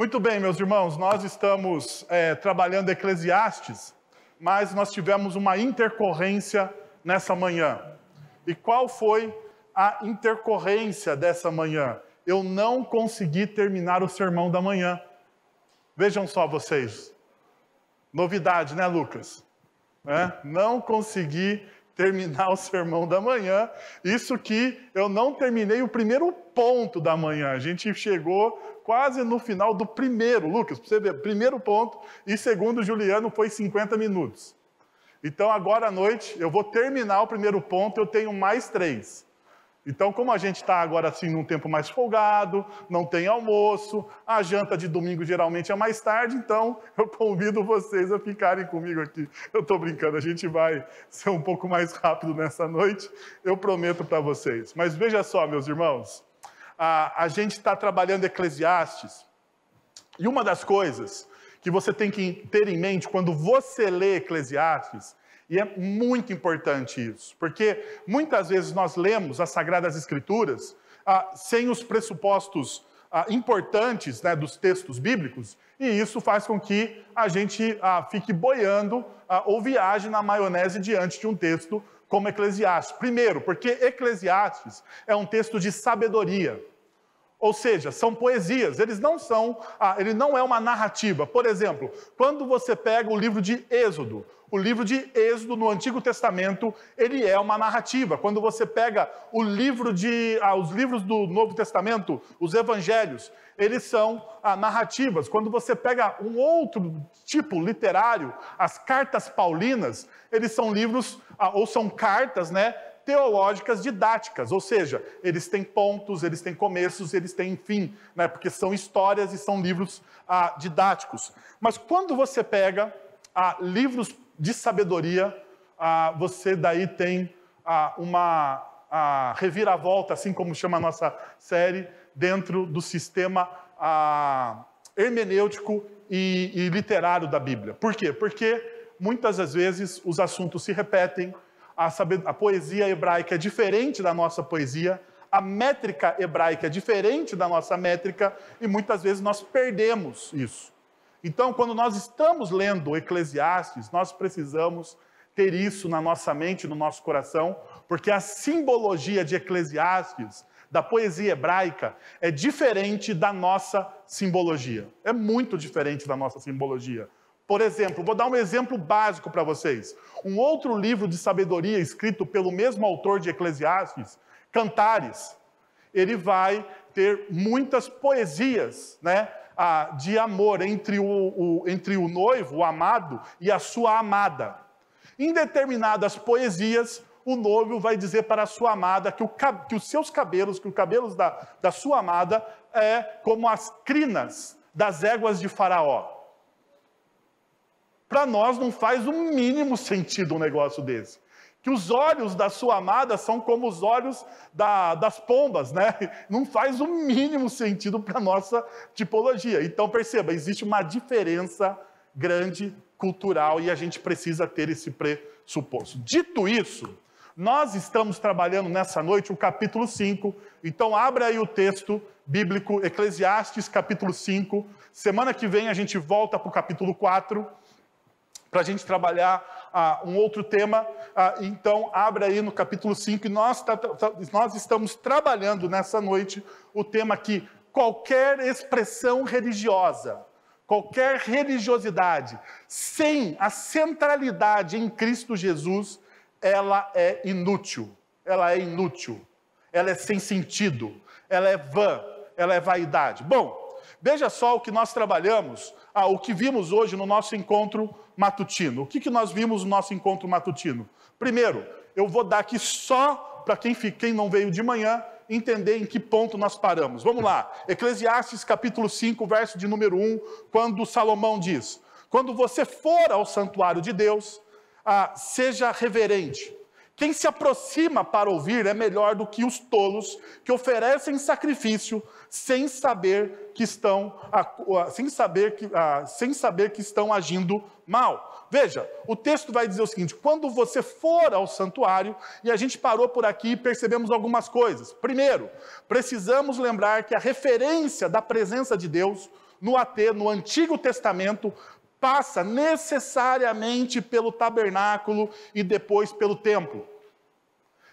Muito bem, meus irmãos, nós estamos trabalhando Eclesiastes, mas nós tivemos uma intercorrência nessa manhã. E qual foi a intercorrência dessa manhã? Eu não consegui terminar o sermão da manhã. Vejam só vocês. Novidade, né, Lucas? Não consegui terminar o sermão da manhã. Isso que eu não terminei o primeiro ponto da manhã. A gente chegou quase no final do primeiro, Lucas, para você ver, primeiro ponto, e segundo Juliano foi 50 minutos. Então agora à noite eu vou terminar o primeiro ponto, eu tenho mais 3. Então, como a gente está agora assim num tempo mais folgado, não tem almoço, a janta de domingo geralmente é mais tarde, então eu convido vocês a ficarem comigo aqui. Eu estou brincando, a gente vai ser um pouco mais rápido nessa noite, eu prometo para vocês. Mas veja só, meus irmãos, a gente está trabalhando Eclesiastes, e uma das coisas que você tem que ter em mente quando você lê Eclesiastes, e é muito importante isso, porque muitas vezes nós lemos as Sagradas Escrituras sem os pressupostos importantes, né, dos textos bíblicos, e isso faz com que a gente fique boiando ou viaje na maionese diante de um texto como Eclesiastes. Primeiro, porque Eclesiastes é um texto de sabedoria. Ou seja, são poesias, ele não é uma narrativa. Por exemplo, quando você pega o livro de Êxodo no Antigo Testamento, ele é uma narrativa. Quando você pega os livros do Novo Testamento, os Evangelhos, eles são narrativas. Quando você pega um outro tipo literário, as cartas paulinas, eles são livros, ou são cartas, né, teológicas didáticas, ou seja, eles têm pontos, eles têm começos, eles têm fim, né, porque são histórias e são livros didáticos. Mas quando você pega livros de sabedoria, você daí tem uma reviravolta, assim como chama a nossa série, dentro do sistema hermenêutico e literário da Bíblia. Por quê? Porque muitas das vezes os assuntos se repetem, a poesia hebraica é diferente da nossa poesia, a métrica hebraica é diferente da nossa métrica, e muitas vezes nós perdemos isso. Então, quando nós estamos lendo Eclesiastes, nós precisamos ter isso na nossa mente, no nosso coração, porque a simbologia de Eclesiastes, da poesia hebraica, é diferente da nossa simbologia. É muito diferente da nossa simbologia. Por exemplo, vou dar um exemplo básico para vocês. Um outro livro de sabedoria escrito pelo mesmo autor de Eclesiastes, Cantares, ele vai ter muitas poesias, né, de amor entre o noivo, o amado, e a sua amada. Em determinadas poesias, o noivo vai dizer para a sua amada que os seus cabelos, que os cabelos da sua amada é como as crinas das éguas de Faraó. Para nós não faz o mínimo sentido um negócio desse. Que os olhos da sua amada são como os olhos das pombas, né? Não faz o mínimo sentido para a nossa tipologia. Então perceba, existe uma diferença grande cultural e a gente precisa ter esse pressuposto. Dito isso, nós estamos trabalhando nessa noite o capítulo 5, então abra aí o texto bíblico, Eclesiastes capítulo 5. Semana que vem a gente volta para o capítulo 4, para a gente trabalhar um outro tema. Então, abra aí no capítulo 5, e nós estamos trabalhando nessa noite o tema que qualquer expressão religiosa, qualquer religiosidade, sem a centralidade em Cristo Jesus, ela é inútil, ela é sem sentido, ela é vã, ela é vaidade. Bom, veja só o que nós trabalhamos, o que vimos hoje no nosso encontro matutino. O que nós vimos no nosso encontro matutino? Primeiro, eu vou dar aqui só para quem não veio de manhã entender em que ponto nós paramos. Vamos lá, Eclesiastes capítulo 5, verso de número 1, quando Salomão diz: quando você for ao santuário de Deus, seja reverente. Quem se aproxima para ouvir é melhor do que os tolos que oferecem sacrifício sem saber que estão agindo mal. Veja, o texto vai dizer o seguinte: quando você for ao santuário, e a gente parou por aqui e percebemos algumas coisas. Primeiro, precisamos lembrar que a referência da presença de Deus no AT, no Antigo Testamento, passa necessariamente pelo tabernáculo e depois pelo templo.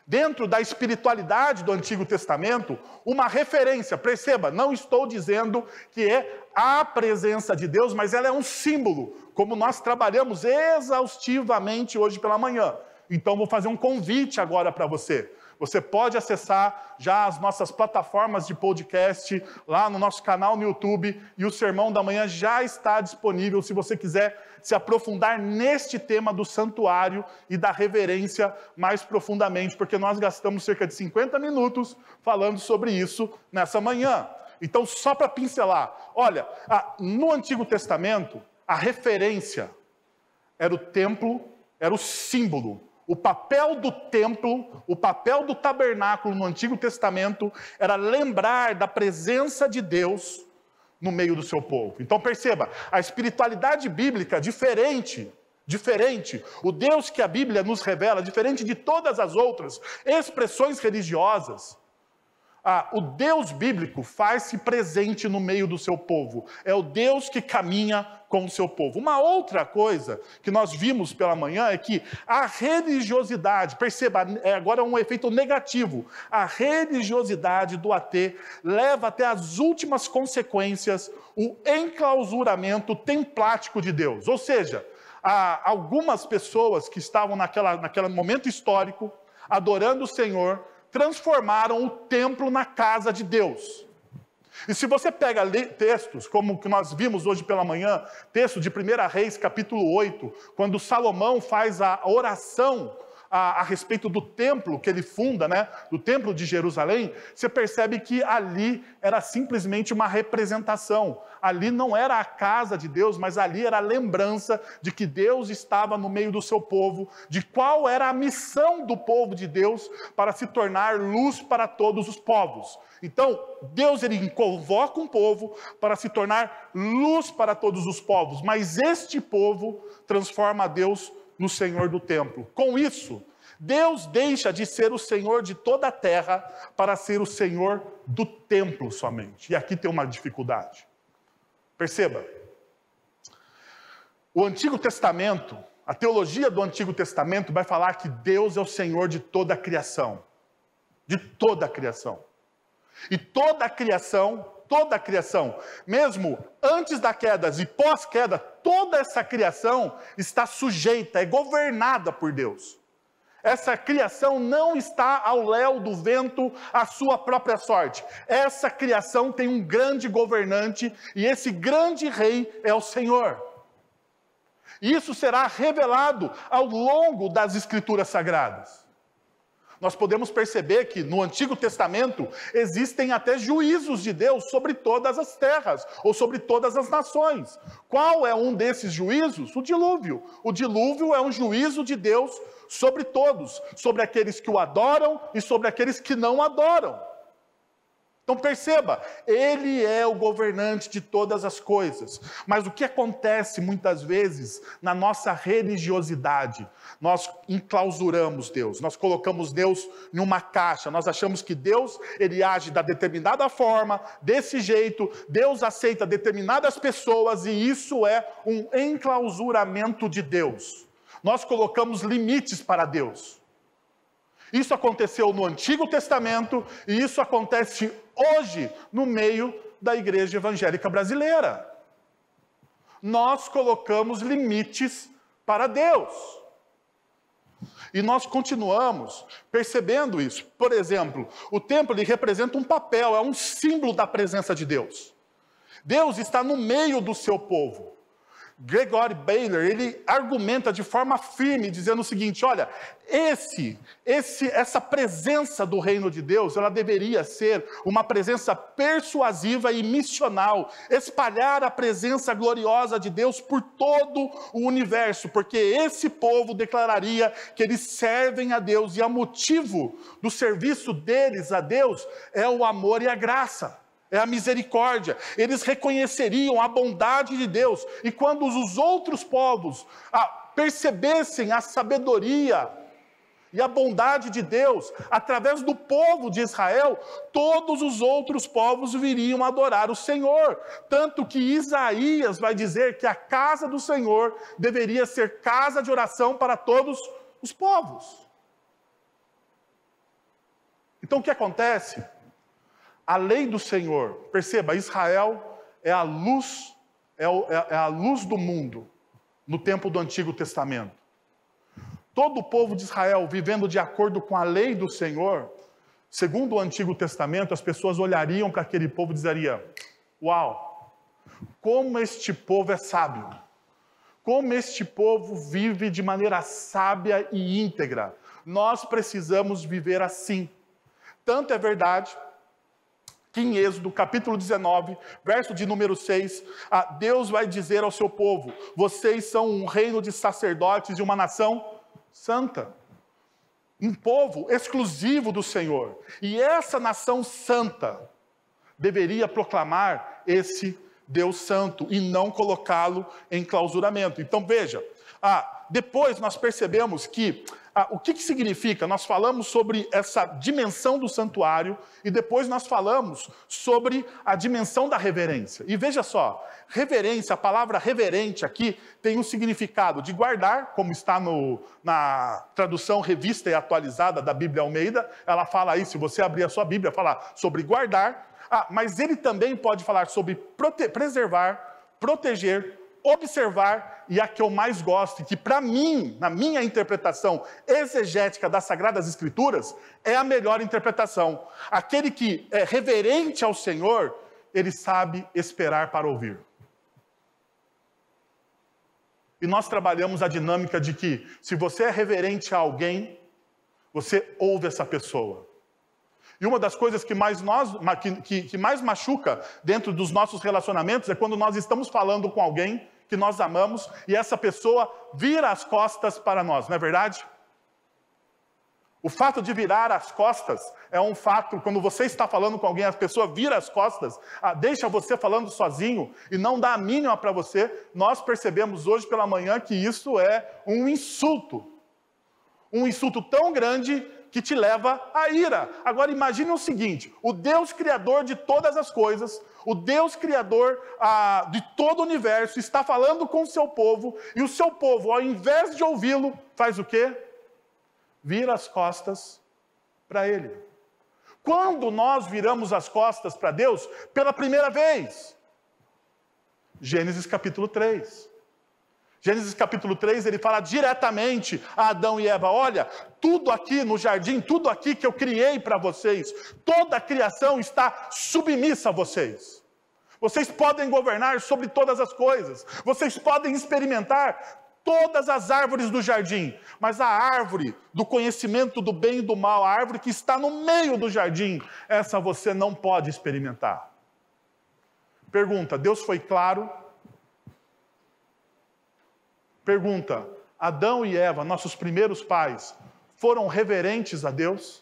Dentro da espiritualidade do Antigo Testamento, uma referência, perceba, não estou dizendo que é a presença de Deus, mas ela é um símbolo, como nós trabalhamos exaustivamente hoje pela manhã. Então vou fazer um convite agora para você. Você pode acessar já as nossas plataformas de podcast, lá no nosso canal no YouTube, e o Sermão da Manhã já está disponível, se você quiser se aprofundar neste tema do santuário e da reverência mais profundamente, porque nós gastamos cerca de 50 minutos falando sobre isso nessa manhã. Então, só para pincelar, olha, no Antigo Testamento, a referência era o templo, era o símbolo. O papel do templo, o papel do tabernáculo no Antigo Testamento era lembrar da presença de Deus no meio do seu povo. Então perceba, a espiritualidade bíblica diferente, o Deus que a Bíblia nos revela, diferente de todas as outras expressões religiosas, o Deus bíblico faz-se presente no meio do seu povo. É o Deus que caminha com o seu povo. Uma outra coisa que nós vimos pela manhã é que a religiosidade, perceba, agora um efeito negativo, a religiosidade do AT leva até as últimas consequências o enclausuramento templático de Deus. Ou seja, algumas pessoas que estavam naquele momento histórico, adorando o Senhor, transformaram o templo na casa de Deus. E se você pega textos, como o que nós vimos hoje pela manhã, texto de 1 Reis, capítulo 8, quando Salomão faz a oração a respeito do templo que ele funda, né, do templo de Jerusalém, você percebe que ali era simplesmente uma representação. Ali não era a casa de Deus, mas ali era a lembrança de que Deus estava no meio do seu povo, de qual era a missão do povo de Deus para se tornar luz para todos os povos. Então, Deus ele convoca um povo para se tornar luz para todos os povos, mas este povo transforma a Deus no Senhor do templo. Com isso, Deus deixa de ser o Senhor de toda a terra para ser o Senhor do templo somente. E aqui tem uma dificuldade. Perceba, o Antigo Testamento, a teologia do Antigo Testamento vai falar que Deus é o Senhor de toda a criação. De toda a criação. E toda a criação, mesmo antes da queda e pós-queda, toda essa criação está sujeita, é governada por Deus. Essa criação não está ao léu do vento, à sua própria sorte. Essa criação tem um grande governante e esse grande rei é o Senhor. Isso será revelado ao longo das Escrituras Sagradas. Nós podemos perceber que no Antigo Testamento existem até juízos de Deus sobre todas as terras, ou sobre todas as nações. Qual é um desses juízos? O dilúvio. O dilúvio é um juízo de Deus sobre todos, sobre aqueles que o adoram e sobre aqueles que não adoram. Então perceba, ele é o governante de todas as coisas. Mas o que acontece muitas vezes na nossa religiosidade? Nós enclausuramos Deus, nós colocamos Deus em uma caixa, nós achamos que Deus, ele age da determinada forma, desse jeito, Deus aceita determinadas pessoas e isso é um enclausuramento de Deus. Nós colocamos limites para Deus. Isso aconteceu no Antigo Testamento e isso acontece hoje no meio da igreja evangélica brasileira. Nós colocamos limites para Deus. E nós continuamos percebendo isso. Por exemplo, o templo ele representa um papel, é um símbolo da presença de Deus. Deus está no meio do seu povo. Gregory Baylor, ele argumenta de forma firme, dizendo o seguinte, olha, essa presença do reino de Deus, ela deveria ser uma presença persuasiva e missional, espalhar a presença gloriosa de Deus por todo o universo, porque esse povo declararia que eles servem a Deus, e o motivo do serviço deles a Deus é o amor e a graça. É a misericórdia. Eles reconheceriam a bondade de Deus. E quando os outros povos percebessem a sabedoria e a bondade de Deus, através do povo de Israel, todos os outros povos viriam adorar o Senhor. Tanto que Isaías vai dizer que a casa do Senhor deveria ser casa de oração para todos os povos. Então o que acontece? A lei do Senhor, perceba, Israel é a luz, é a luz do mundo no tempo do Antigo Testamento. Todo o povo de Israel vivendo de acordo com a lei do Senhor, segundo o Antigo Testamento, as pessoas olhariam para aquele povo e dizeriam: uau, como este povo é sábio, como este povo vive de maneira sábia e íntegra. Nós precisamos viver assim. Tanto é verdade que em Êxodo, capítulo 19, verso de número 6, Deus vai dizer ao seu povo: vocês são um reino de sacerdotes e uma nação santa, um povo exclusivo do Senhor. E essa nação santa deveria proclamar esse Deus santo e não colocá-lo em clausuramento. Então veja, depois nós percebemos que o que significa? Nós falamos sobre essa dimensão do santuário e depois nós falamos sobre a dimensão da reverência. E veja só, reverência, a palavra reverente aqui tem um significado de guardar, como está na tradução revista e atualizada da Bíblia Almeida. Ela fala aí, se você abrir a sua Bíblia, fala sobre guardar, mas ele também pode falar sobre preservar, proteger, observar, e a que eu mais gosto, e que para mim, na minha interpretação exegética das Sagradas Escrituras, é a melhor interpretação. Aquele que é reverente ao Senhor, ele sabe esperar para ouvir. E nós trabalhamos a dinâmica de que, se você é reverente a alguém, você ouve essa pessoa. E uma das coisas que mais machuca dentro dos nossos relacionamentos é quando nós estamos falando com alguém que nós amamos e essa pessoa vira as costas para nós, não é verdade? O fato de virar as costas é um fato, quando você está falando com alguém, a pessoa vira as costas, deixa você falando sozinho e não dá a mínima para você. Nós percebemos hoje pela manhã que isso é um insulto tão grande que te leva à ira. Agora imagine o seguinte: o Deus criador de todas as coisas, o Deus criador de todo o universo está falando com o seu povo, e o seu povo, ao invés de ouvi-lo, faz o quê? Vira as costas para ele. Quando nós viramos as costas para Deus pela primeira vez? Gênesis capítulo 3. Gênesis capítulo 3, ele fala diretamente a Adão e Eva: olha, tudo aqui no jardim, tudo aqui que eu criei para vocês, toda a criação está submissa a vocês. Vocês podem governar sobre todas as coisas, vocês podem experimentar todas as árvores do jardim, mas a árvore do conhecimento do bem e do mal, a árvore que está no meio do jardim, essa você não pode experimentar. Pergunta: Deus foi claro? Pergunta: Adão e Eva, nossos primeiros pais, foram reverentes a Deus?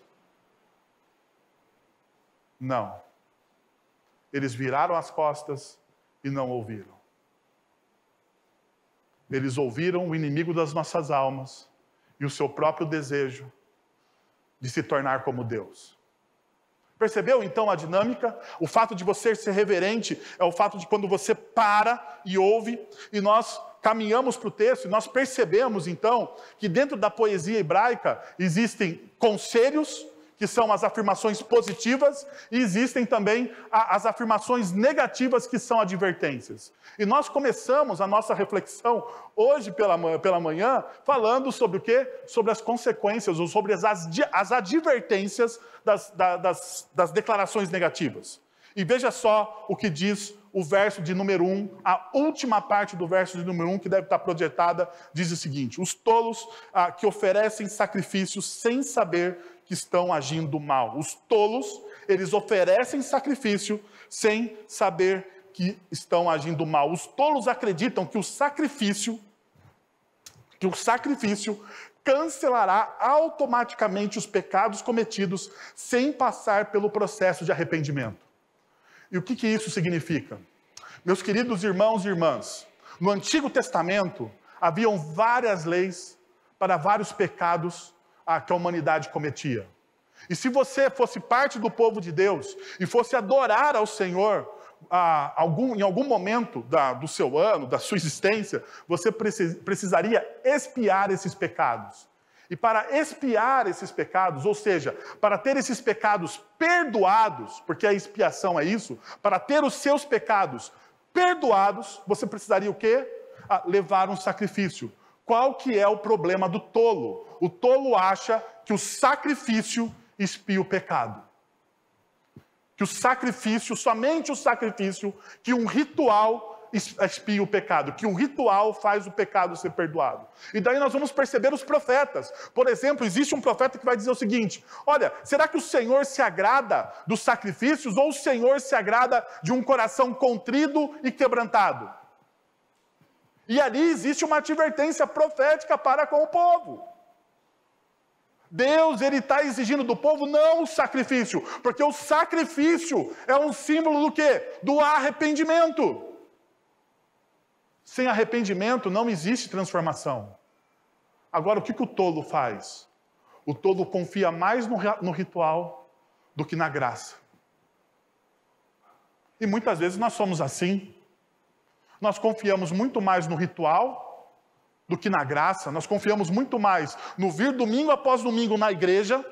Não. Eles viraram as costas e não ouviram. Eles ouviram o inimigo das nossas almas e o seu próprio desejo de se tornar como Deus. Percebeu então a dinâmica? O fato de você ser reverente é o fato de quando você para e ouve, e nós caminhamos para o texto e nós percebemos então que dentro da poesia hebraica existem conselhos, que são as afirmações positivas, e existem também as afirmações negativas, que são advertências. E nós começamos a nossa reflexão hoje pela manhã falando sobre o quê? Sobre as consequências, ou sobre as advertências das declarações negativas. E veja só o que diz o verso de número 1, a última parte do verso de número 1, que deve estar projetada, diz o seguinte: os tolos que oferecem sacrifícios sem saber que estão agindo mal. Os tolos, eles oferecem sacrifício sem saber que estão agindo mal. Os tolos acreditam que o sacrifício cancelará automaticamente os pecados cometidos sem passar pelo processo de arrependimento. E o que isso significa? Meus queridos irmãos e irmãs, no Antigo Testamento haviam várias leis para vários pecados que a humanidade cometia. E se você fosse parte do povo de Deus e fosse adorar ao Senhor em algum momento do seu ano, da sua existência, você precisaria expiar esses pecados. E para expiar esses pecados, ou seja, para ter esses pecados perdoados, porque a expiação é isso, para ter os seus pecados perdoados, você precisaria o quê? Levar um sacrifício. Qual que é o problema do tolo? O tolo acha que o sacrifício expia o pecado. Que o sacrifício, somente o sacrifício, que um ritual expia o pecado, que um ritual faz o pecado ser perdoado. E daí nós vamos perceber os profetas. Por exemplo, existe um profeta que vai dizer o seguinte: olha, será que o Senhor se agrada dos sacrifícios ou o Senhor se agrada de um coração contrido e quebrantado? E ali existe uma advertência profética para com o povo. Deus, ele está exigindo do povo não o sacrifício, porque o sacrifício é um símbolo do quê? Do arrependimento. Sem arrependimento não existe transformação. Agora, o que o tolo faz? O tolo confia mais no ritual do que na graça. E muitas vezes nós somos assim. Nós confiamos muito mais no ritual do que na graça. Nós confiamos muito mais no vir domingo após domingo na igreja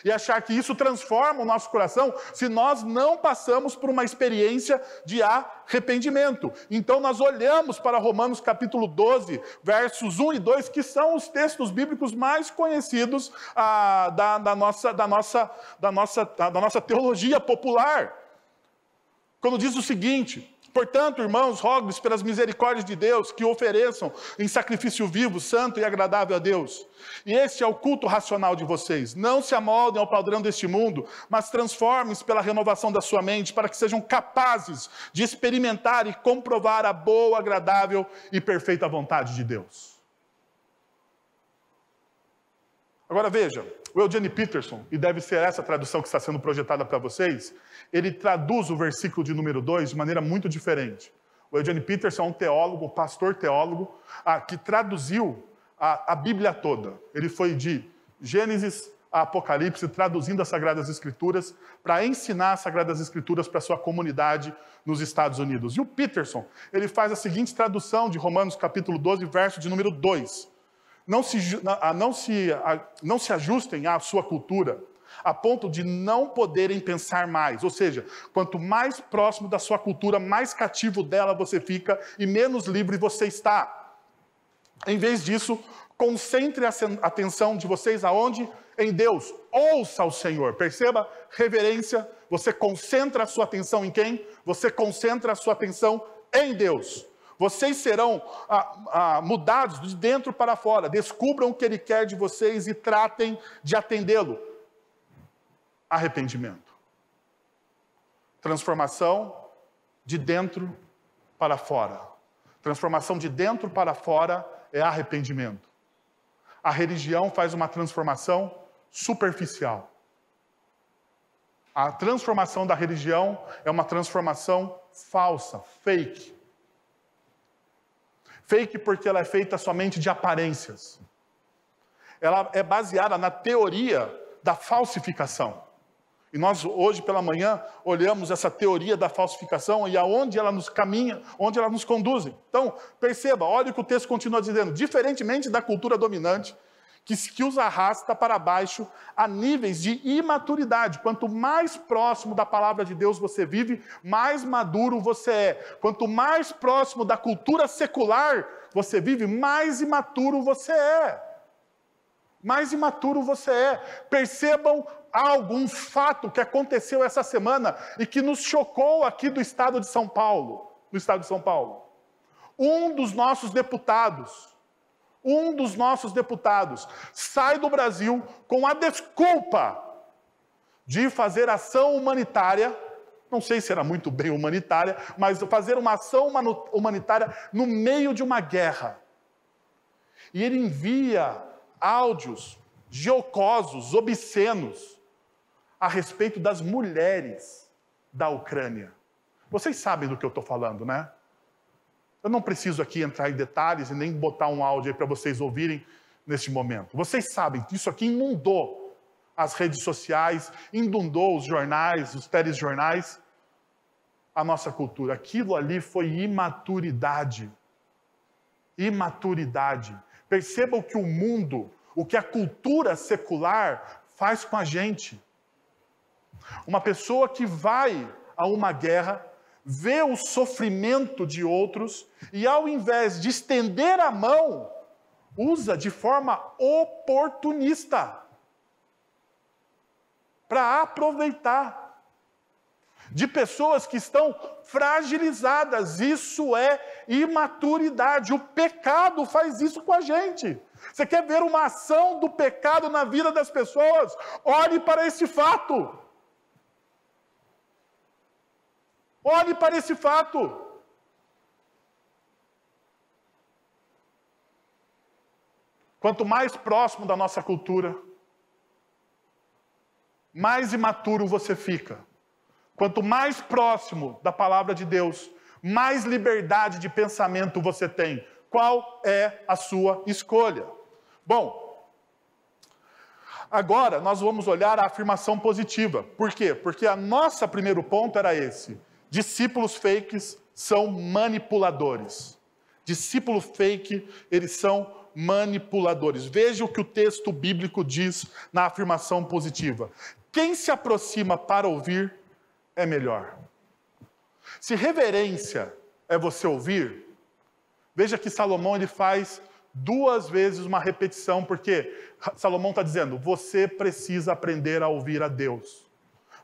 e achar que isso transforma o nosso coração se nós não passamos por uma experiência de arrependimento. Então nós olhamos para Romanos capítulo 12, versos 1 e 2, que são os textos bíblicos mais conhecidos da nossa teologia popular. Quando diz o seguinte: portanto, irmãos, rogo-lhes pelas misericórdias de Deus que ofereçam em sacrifício vivo, santo e agradável a Deus. E este é o culto racional de vocês. Não se amoldem ao padrão deste mundo, mas transformem-se pela renovação da sua mente, para que sejam capazes de experimentar e comprovar a boa, agradável e perfeita vontade de Deus. Agora veja, o Eugene Peterson, e deve ser essa tradução que está sendo projetada para vocês, ele traduz o versículo de número 2 de maneira muito diferente. O Eugene Peterson é um teólogo, um pastor teólogo, que traduziu a Bíblia toda. Ele foi de Gênesis a Apocalipse, traduzindo as Sagradas Escrituras, para ensinar as Sagradas Escrituras para a sua comunidade nos Estados Unidos. E o Peterson, ele faz a seguinte tradução de Romanos capítulo 12, verso de número 2. Não se ajustem à sua cultura, a ponto de não poderem pensar mais. Ou seja, quanto mais próximo da sua cultura, mais cativo dela você fica e menos livre você está. Em vez disso, concentre a atenção de vocês aonde? Em Deus. Ouça ao Senhor. Perceba? Reverência. Você concentra a sua atenção em quem? Você concentra a sua atenção em Deus. Vocês serão mudados de dentro para fora. Descubram o que Ele quer de vocês e tratem de atendê-lo. Arrependimento. Transformação de dentro para fora. Transformação de dentro para fora é arrependimento. A religião faz uma transformação superficial. A transformação da religião é uma transformação falsa, fake. Fake porque ela é feita somente de aparências. Ela é baseada na teoria da falsificação. E nós, hoje pela manhã, olhamos essa teoria da falsificação e aonde ela nos caminha, onde ela nos conduz. Então, perceba, olha o que o texto continua dizendo. Diferentemente da cultura dominante, que os arrasta para baixo a níveis de imaturidade. Quanto mais próximo da palavra de Deus você vive, mais maduro você é. Quanto mais próximo da cultura secular você vive, mais imaturo você é. Mais imaturo você é. Percebam algum fato que aconteceu essa semana e que nos chocou aqui do estado de São Paulo. No estado de São Paulo. Um dos nossos deputados sai do Brasil com a desculpa de fazer ação humanitária, não sei se era muito bem humanitária, mas fazer uma ação humanitária no meio de uma guerra. E ele envia áudios jocosos, obscenos, a respeito das mulheres da Ucrânia. Vocês sabem do que eu estou falando, né? Eu não preciso aqui entrar em detalhes e nem botar um áudio aí para vocês ouvirem, neste momento. Vocês sabem que isso aqui inundou as redes sociais, inundou os jornais, os telejornais, a nossa cultura. Aquilo ali foi imaturidade. Imaturidade. Percebam que o mundo, o que a cultura secular faz com a gente. Uma pessoa que vai a uma guerra, vê o sofrimento de outros e, ao invés de estender a mão, usa de forma oportunista para aproveitar de pessoas que estão fragilizadas. Isso é imaturidade. O pecado faz isso com a gente. Você quer ver uma ação do pecado na vida das pessoas? Olhe para esse fato. Olhe para esse fato. Quanto mais próximo da nossa cultura, mais imaturo você fica. Quanto mais próximo da palavra de Deus, mais liberdade de pensamento você tem. Qual é a sua escolha? Bom, agora nós vamos olhar a afirmação positiva. Por quê? Porque o nosso primeiro ponto era esse. Discípulos fakes são manipuladores. Discípulo fake, eles são manipuladores. Veja o que o texto bíblico diz na afirmação positiva. Quem se aproxima para ouvir é melhor. Se reverência é você ouvir, veja que Salomão ele faz 2 vezes uma repetição, porque Salomão está dizendo, você precisa aprender a ouvir a Deus.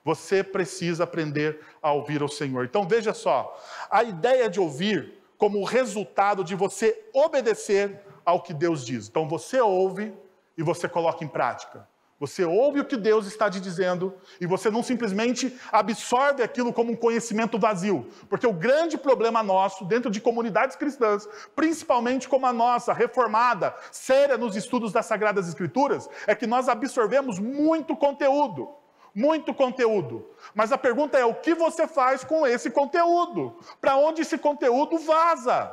Você precisa aprender a ouvir ao Senhor. Então veja só, a ideia de ouvir como resultado de você obedecer ao que Deus diz. Então você ouve e você coloca em prática. Você ouve o que Deus está te dizendo e você não simplesmente absorve aquilo como um conhecimento vazio. Porque o grande problema nosso, dentro de comunidades cristãs, principalmente como a nossa, reformada, séria nos estudos das Sagradas Escrituras, é que nós absorvemos muito conteúdo. Muito conteúdo. Mas a pergunta é, o que você faz com esse conteúdo? Para onde esse conteúdo vaza?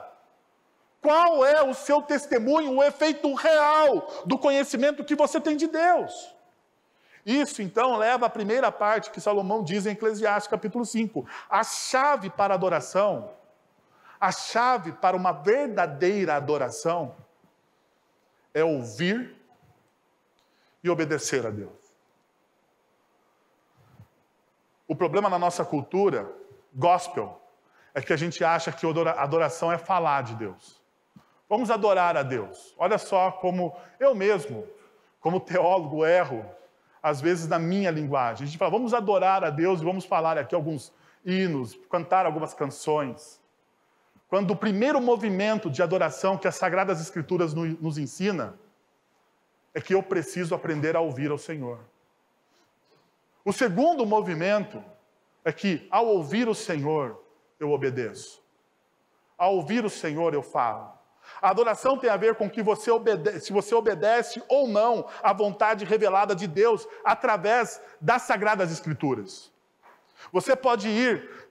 Qual é o seu testemunho, o efeito real do conhecimento que você tem de Deus? Isso, então, leva à primeira parte que Salomão diz em Eclesiastes, capítulo 5. A chave para a adoração, a chave para uma verdadeira adoração, é ouvir e obedecer a Deus. O problema na nossa cultura, gospel, é que a gente acha que adoração é falar de Deus. Vamos adorar a Deus. Olha só como eu mesmo, como teólogo, erro, às vezes na minha linguagem. A gente fala, vamos adorar a Deus e vamos falar aqui alguns hinos, cantar algumas canções. Quando o primeiro movimento de adoração que as Sagradas Escrituras nos ensina é que eu preciso aprender a ouvir ao Senhor. O segundo movimento é que, ao ouvir o Senhor, eu obedeço. Ao ouvir o Senhor, eu falo. A adoração tem a ver com que se você obedece ou não à vontade revelada de Deus através das Sagradas Escrituras. Você pode ir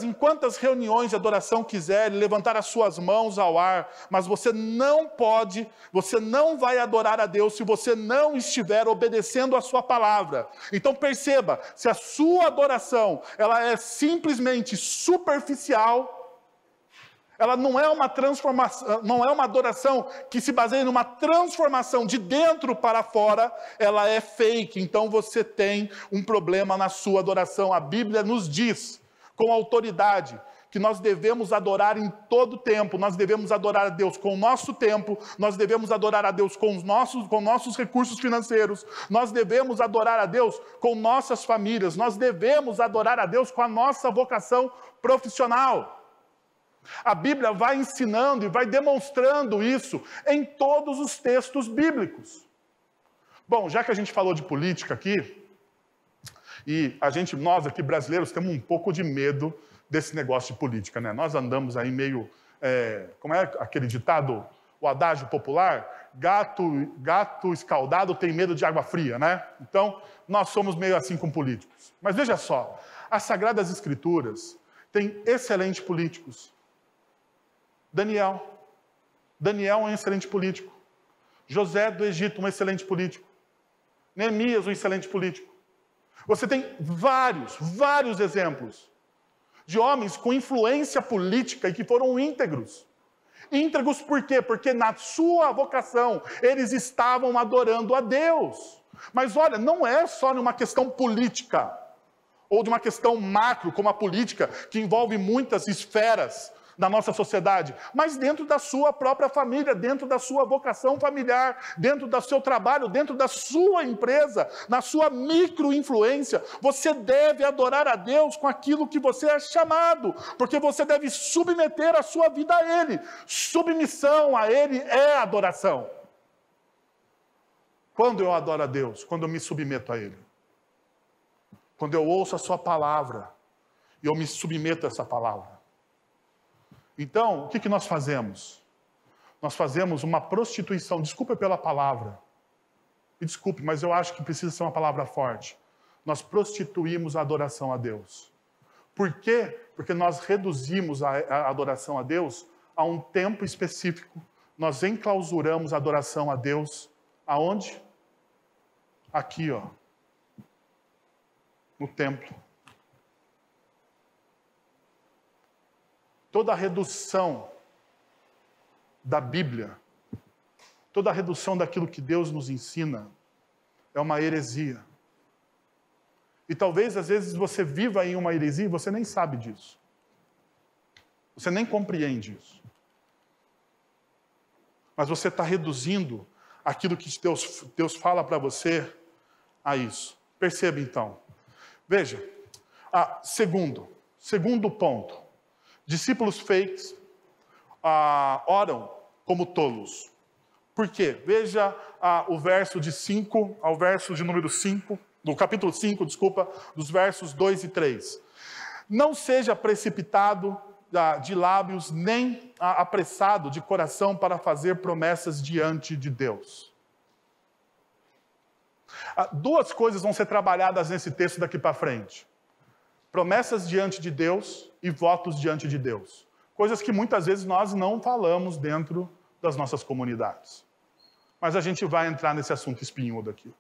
em quantas reuniões de adoração quiser, levantar as suas mãos ao ar, mas você não vai adorar a Deus se você não estiver obedecendo a sua palavra. Então perceba, se a sua adoração ela é simplesmente superficial, ela não é uma transformação, não é uma adoração que se baseia numa transformação de dentro para fora, ela é fake. Então você tem um problema na sua adoração. A Bíblia nos diz, com autoridade, que nós devemos adorar em todo tempo, nós devemos adorar a Deus com o nosso tempo, nós devemos adorar a Deus com nossos recursos financeiros, nós devemos adorar a Deus com nossas famílias, nós devemos adorar a Deus com a nossa vocação profissional. A Bíblia vai ensinando e vai demonstrando isso em todos os textos bíblicos. Bom, já que a gente falou de política aqui, e nós aqui brasileiros temos um pouco de medo desse negócio de política, né? Nós andamos aí meio, como é aquele ditado, o adágio popular? Gato escaldado tem medo de água fria, né? Então, nós somos meio assim com políticos. Mas veja só, as Sagradas Escrituras têm excelentes políticos. Daniel é um excelente político. José do Egito, um excelente político. Neemias, um excelente político. Você tem vários exemplos de homens com influência política e que foram íntegros. Íntegros por quê? Porque na sua vocação eles estavam adorando a Deus. Mas olha, não é só numa questão política, ou de uma questão macro, como a política, que envolve muitas esferas da nossa sociedade, mas dentro da sua própria família, dentro da sua vocação familiar, dentro do seu trabalho, dentro da sua empresa, na sua micro-influência, você deve adorar a Deus com aquilo que você é chamado, porque você deve submeter a sua vida a Ele. Submissão a Ele é adoração. Quando eu adoro a Deus? Quando eu me submeto a Ele. Quando eu ouço a sua palavra, e eu me submeto a essa palavra. Então, o que nós fazemos? Nós fazemos uma prostituição, desculpa pela palavra, me desculpe, mas eu acho que precisa ser uma palavra forte. Nós prostituímos a adoração a Deus. Por quê? Porque nós reduzimos a adoração a Deus a um tempo específico. Nós enclausuramos a adoração a Deus, aonde? Aqui, ó, no templo. Toda a redução da Bíblia, toda a redução daquilo que Deus nos ensina, é uma heresia. E talvez, às vezes, você viva em uma heresia e você nem sabe disso. Você nem compreende isso. Mas você está reduzindo aquilo que Deus fala para você a isso. Perceba, então. Veja, segundo ponto. Discípulos fakes oram como tolos. Por quê? Veja o verso de 5 ao verso de número 5, do capítulo 5, dos versos 2 e 3. Não seja precipitado de lábios, nem apressado de coração para fazer promessas diante de Deus. Duas coisas vão ser trabalhadas nesse texto daqui para frente. Promessas diante de Deus e votos diante de Deus. Coisas que muitas vezes nós não falamos dentro das nossas comunidades. Mas a gente vai entrar nesse assunto espinhudo aqui.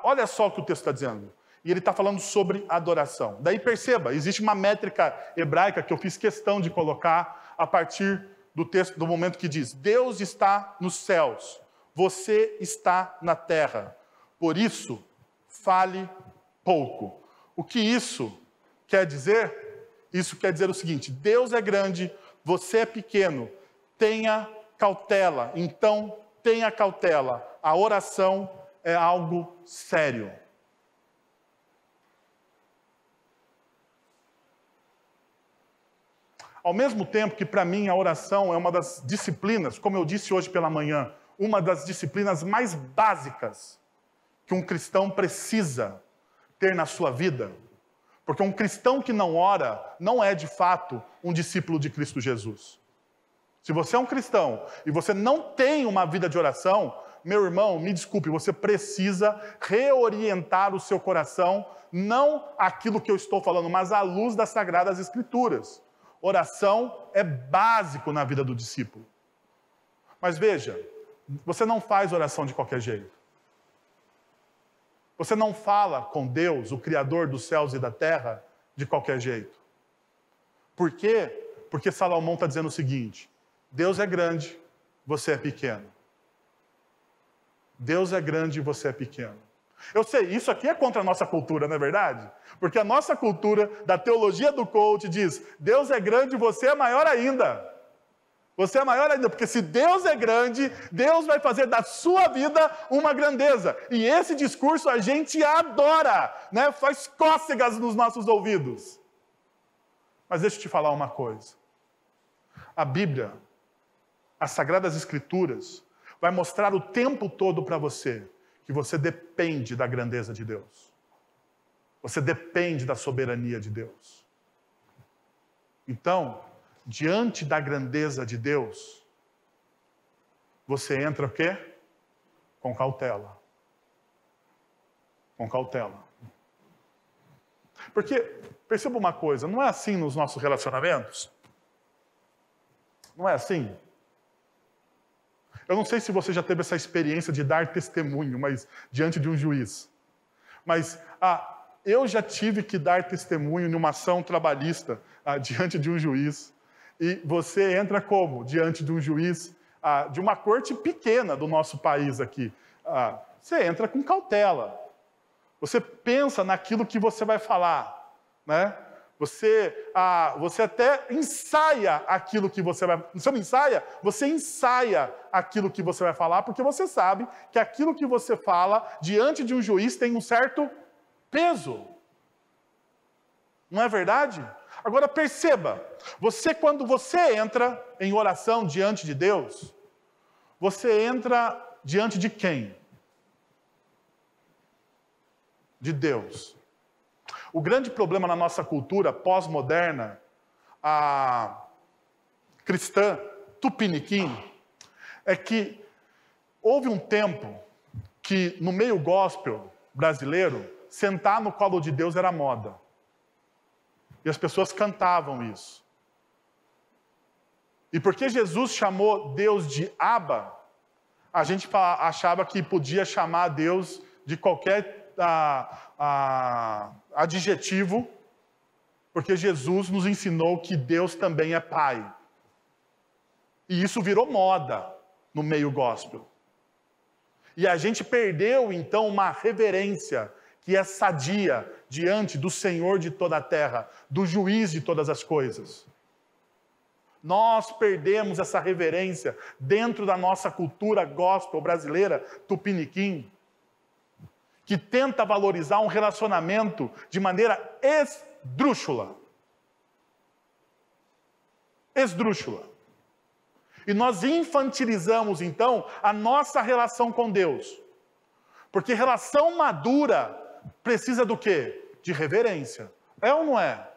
Olha só o que o texto está dizendo. E ele está falando sobre adoração. Daí perceba, existe uma métrica hebraica que eu fiz questão de colocar a partir do texto, do momento que diz: Deus está nos céus, você está na terra. Por isso, fale pouco. O que isso quer dizer? Isso quer dizer o seguinte: Deus é grande, você é pequeno, tenha cautela. Então, tenha cautela. A oração é algo sério. Ao mesmo tempo que, para mim, a oração é uma das disciplinas, como eu disse hoje pela manhã, uma das disciplinas mais básicas que um cristão precisa ter na sua vida. Porque um cristão que não ora não é, de fato, um discípulo de Cristo Jesus. Se você é um cristão e você não tem uma vida de oração, meu irmão, me desculpe, você precisa reorientar o seu coração, não aquilo que eu estou falando, mas à luz das Sagradas Escrituras. Oração é básico na vida do discípulo. Mas veja, você não faz oração de qualquer jeito. Você não fala com Deus, o Criador dos céus e da terra, de qualquer jeito. Por quê? Porque Salomão está dizendo o seguinte: Deus é grande, você é pequeno. Deus é grande e você é pequeno. Eu sei, isso aqui é contra a nossa cultura, não é verdade? Porque a nossa cultura da teologia do coach diz: Deus é grande e você é maior ainda. Você é maior ainda, porque se Deus é grande, Deus vai fazer da sua vida uma grandeza. E esse discurso a gente adora, né? Faz cócegas nos nossos ouvidos. Mas deixa eu te falar uma coisa. A Bíblia, as Sagradas Escrituras, vai mostrar o tempo todo para você que você depende da grandeza de Deus. Você depende da soberania de Deus. Então, diante da grandeza de Deus, você entra o quê? Com cautela. Com cautela. Porque, perceba uma coisa, não é assim nos nossos relacionamentos? Não é assim? Eu não sei se você já teve essa experiência de dar testemunho, mas diante de um juiz. Mas eu já tive que dar testemunho numa ação trabalhista diante de um juiz. E você entra como? Diante de um juiz de uma corte pequena do nosso país aqui. Você entra com cautela. Você pensa naquilo que você vai falar, né? Você até ensaia aquilo que você vai... Você não ensaia? Você ensaia aquilo que você vai falar, porque você sabe que aquilo que você fala diante de um juiz tem um certo peso. Não é verdade? Agora perceba, quando você entra em oração diante de Deus, você entra diante de quem? De Deus. O grande problema na nossa cultura pós-moderna, cristã, tupiniquim, é que houve um tempo que no meio gospel brasileiro, sentar no colo de Deus era moda. E as pessoas cantavam isso. E porque Jesus chamou Deus de Abba, a gente achava que podia chamar Deus de qualquer adjetivo, porque Jesus nos ensinou que Deus também é Pai. E isso virou moda no meio gospel. E a gente perdeu, então, uma reverência que é sadia diante do Senhor de toda a terra, do juiz de todas as coisas. Nós perdemos essa reverência dentro da nossa cultura gospel brasileira, tupiniquim, que tenta valorizar um relacionamento de maneira esdrúxula. Esdrúxula. E nós infantilizamos, então, a nossa relação com Deus. Porque relação madura precisa do quê? De reverência. É ou não é?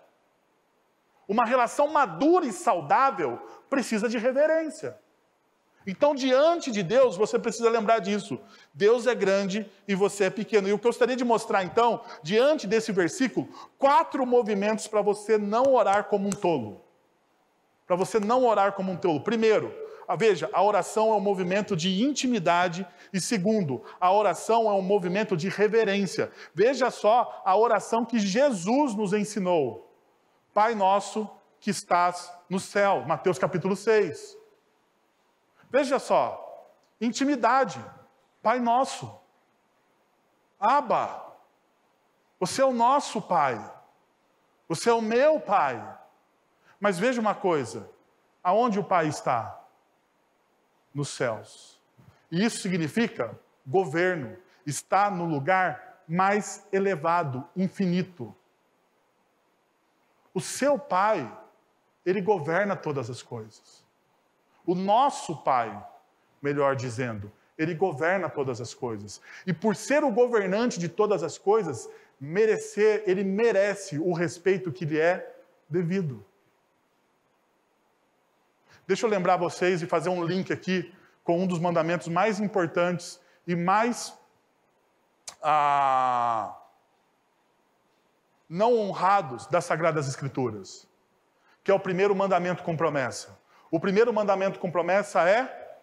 Uma relação madura e saudável precisa de reverência. Então, diante de Deus, você precisa lembrar disso. Deus é grande e você é pequeno. E o que eu gostaria de mostrar, então, diante desse versículo, 4 movimentos para você não orar como um tolo. Para você não orar como um tolo. Primeiro, veja, a oração é um movimento de intimidade. E segundo, a oração é um movimento de reverência. Veja só a oração que Jesus nos ensinou. Pai nosso que estás no céu. Mateus capítulo 6. Veja só, intimidade, Pai nosso, Abba, você é o nosso Pai, você é o meu Pai. Mas veja uma coisa, aonde o Pai está? Nos céus. E isso significa governo, está no lugar mais elevado, infinito. O seu Pai, Ele governa todas as coisas. O nosso Pai, melhor dizendo, Ele governa todas as coisas. E por ser o governante de todas as coisas, Ele merece o respeito que lhe é devido. Deixa eu lembrar vocês e fazer um link aqui com um dos mandamentos mais importantes e mais não honrados das Sagradas Escrituras, que é o primeiro mandamento com promessa. O primeiro mandamento com promessa é: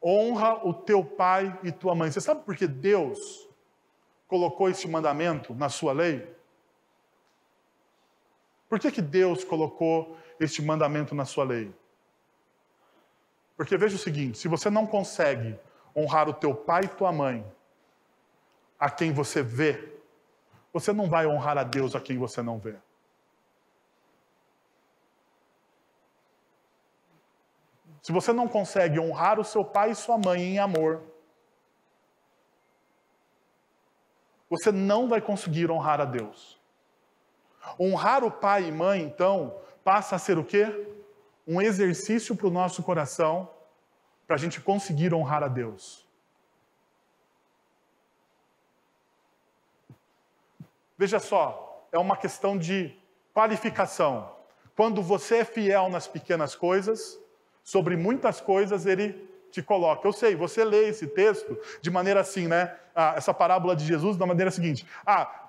honra o teu pai e tua mãe. Você sabe por que Deus colocou esse mandamento na sua lei? Por que Deus colocou este mandamento na sua lei? Porque veja o seguinte, se você não consegue honrar o teu pai e tua mãe, a quem você vê, você não vai honrar a Deus a quem você não vê. Se você não consegue honrar o seu pai e sua mãe em amor, você não vai conseguir honrar a Deus. Honrar o pai e mãe, então, passa a ser o quê? Um exercício para o nosso coração, para a gente conseguir honrar a Deus. Veja só, é uma questão de qualificação. Quando você é fiel nas pequenas coisas, sobre muitas coisas Ele te coloca. Eu sei, você lê esse texto de maneira assim, né? Essa parábola de Jesus da maneira seguinte.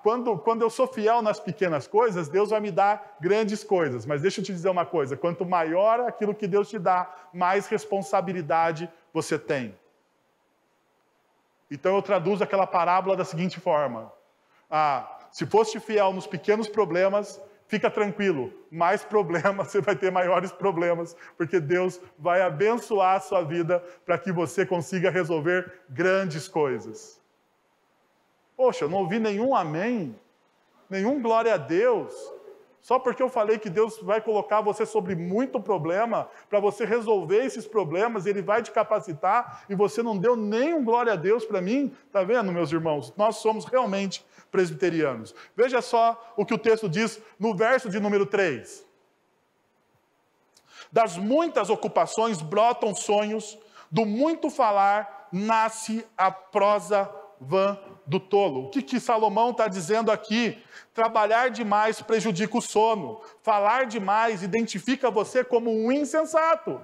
Quando eu sou fiel nas pequenas coisas, Deus vai me dar grandes coisas. Mas deixa eu te dizer uma coisa, quanto maior aquilo que Deus te dá, mais responsabilidade você tem. Então eu traduzo aquela parábola da seguinte forma. Se foste fiel nos pequenos problemas, fica tranquilo, mais problemas, você vai ter maiores problemas, porque Deus vai abençoar a sua vida para que você consiga resolver grandes coisas. Poxa, eu não ouvi nenhum amém, nenhum glória a Deus, só porque eu falei que Deus vai colocar você sobre muito problema, para você resolver esses problemas, Ele vai te capacitar, e você não deu nenhum glória a Deus para mim. Está vendo, meus irmãos? Nós somos realmente presbiterianos. Veja só o que o texto diz no verso de número 3. Das muitas ocupações brotam sonhos, do muito falar nasce a prosa vã do tolo. O que Salomão está dizendo aqui? Trabalhar demais prejudica o sono. Falar demais identifica você como um insensato.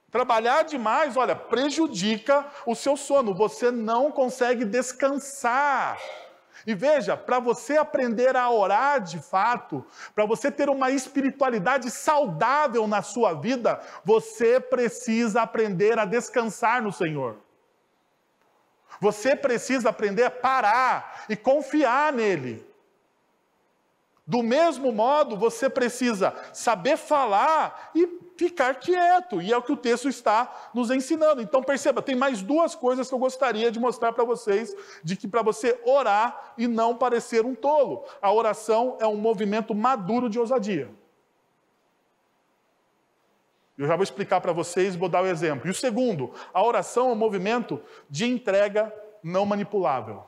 Trabalhar demais, olha, prejudica o seu sono. Você não consegue descansar. E veja, para você aprender a orar de fato, para você ter uma espiritualidade saudável na sua vida, você precisa aprender a descansar no Senhor. Você precisa aprender a parar e confiar nele. Do mesmo modo, você precisa saber falar e ficar quieto. E é o que o texto está nos ensinando. Então perceba, tem mais duas coisas que eu gostaria de mostrar para vocês, de que para você orar e não parecer um tolo. A oração é um movimento maduro de ousadia. Eu já vou explicar para vocês, vou dar o exemplo. E o segundo, a oração é um movimento de entrega não manipulável.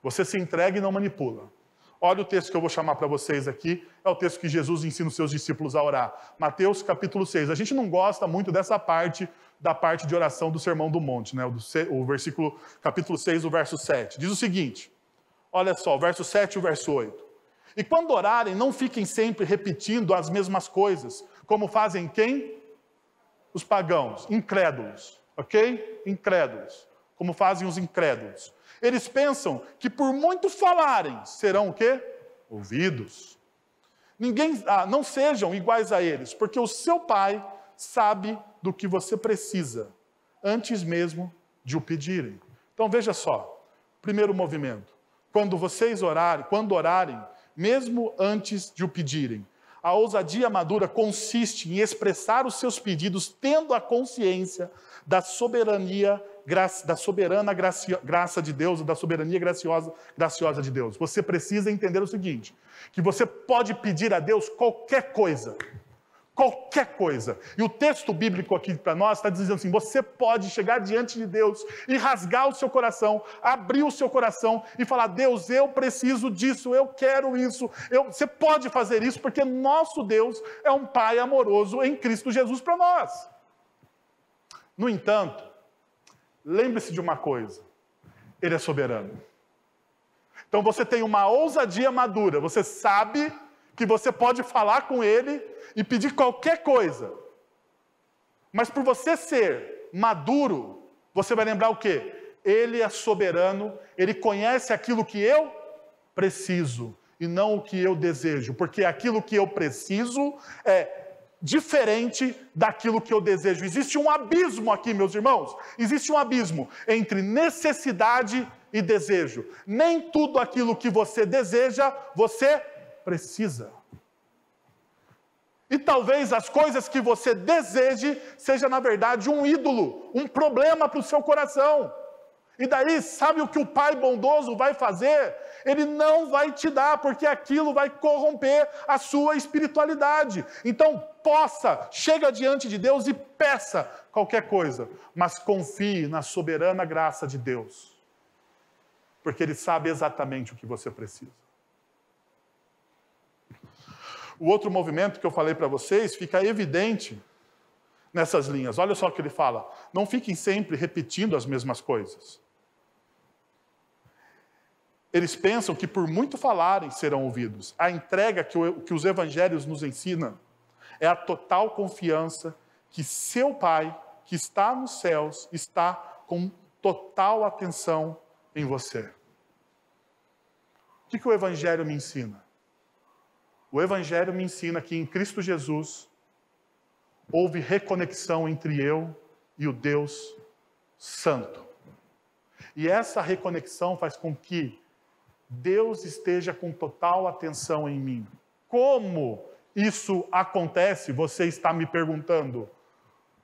Você se entrega e não manipula. Olha o texto que eu vou chamar para vocês aqui, é o texto que Jesus ensina os seus discípulos a orar. Mateus capítulo 6. A gente não gosta muito dessa parte, da parte de oração do Sermão do Monte, né? O versículo, capítulo 6, o verso 7. Diz o seguinte, olha só, o verso 7 e o verso 8. E quando orarem, não fiquem sempre repetindo as mesmas coisas, como fazem quem? Os pagãos, incrédulos, ok? Incrédulos, como fazem os incrédulos. Eles pensam que por muito falarem, serão o quê? Ouvidos. Não sejam iguais a eles, porque o seu Pai sabe do que você precisa, antes mesmo de o pedirem. Então veja só, primeiro movimento. Quando orarem, mesmo antes de o pedirem, a ousadia madura consiste em expressar os seus pedidos tendo a consciência da soberana graça de Deus, da soberania graciosa de Deus. Você precisa entender o seguinte, que você pode pedir a Deus qualquer coisa. Qualquer coisa. E o texto bíblico aqui para nós está dizendo assim, você pode chegar diante de Deus e rasgar o seu coração, abrir o seu coração e falar, Deus, eu preciso disso, eu quero isso. Você pode fazer isso porque nosso Deus é um Pai amoroso em Cristo Jesus para nós. No entanto, lembre-se de uma coisa, Ele é soberano. Então você tem uma ousadia madura, você sabe que você pode falar com Ele e pedir qualquer coisa. Mas por você ser maduro, você vai lembrar o quê? Ele é soberano, Ele conhece aquilo que eu preciso e não o que eu desejo. Porque aquilo que eu preciso é diferente daquilo que eu desejo. Existe um abismo aqui, meus irmãos. Existe um abismo entre necessidade e desejo. Nem tudo aquilo que você deseja, você precisa. E talvez as coisas que você deseje seja, na verdade, um ídolo, um problema para o seu coração. E daí, sabe o que o Pai bondoso vai fazer? Ele não vai te dar, porque aquilo vai corromper a sua espiritualidade. Então, chega diante de Deus e peça qualquer coisa, mas confie na soberana graça de Deus, porque Ele sabe exatamente o que você precisa. O outro movimento que eu falei para vocês fica evidente nessas linhas. Olha só o que ele fala. Não fiquem sempre repetindo as mesmas coisas. Eles pensam que por muito falarem serão ouvidos. A entrega que os evangelhos nos ensinam é a total confiança que seu Pai, que está nos céus, está com total atenção em você. O que o Evangelho me ensina? O Evangelho me ensina que em Cristo Jesus houve reconexão entre eu e o Deus Santo. E essa reconexão faz com que Deus esteja com total atenção em mim. Como isso acontece? Você está me perguntando.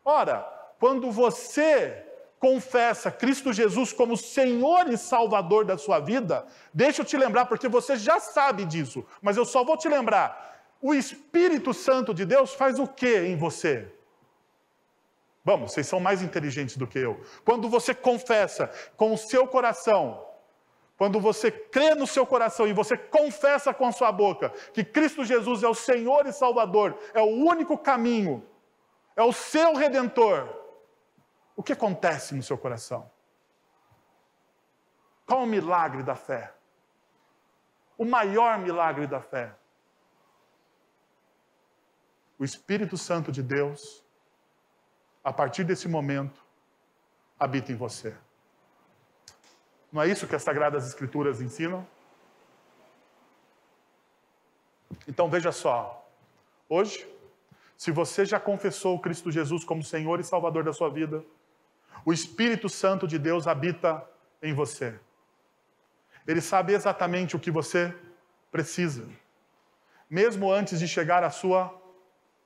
Ora, quando você confessa Cristo Jesus como Senhor e Salvador da sua vida, deixa eu te lembrar, porque você já sabe disso, mas eu só vou te lembrar. O Espírito Santo de Deus faz o que em você? Vamos, vocês são mais inteligentes do que eu. Quando você confessa com o seu coração, quando você crê no seu coração e você confessa com a sua boca que Cristo Jesus é o Senhor e Salvador, é o único caminho, é o seu Redentor, o que acontece no seu coração? Qual o milagre da fé? O maior milagre da fé. O Espírito Santo de Deus, a partir desse momento, habita em você. Não é isso que as Sagradas Escrituras ensinam? Então veja só, hoje, se você já confessou Cristo Jesus como Senhor e Salvador da sua vida, o Espírito Santo de Deus habita em você. Ele sabe exatamente o que você precisa, mesmo antes de chegar à sua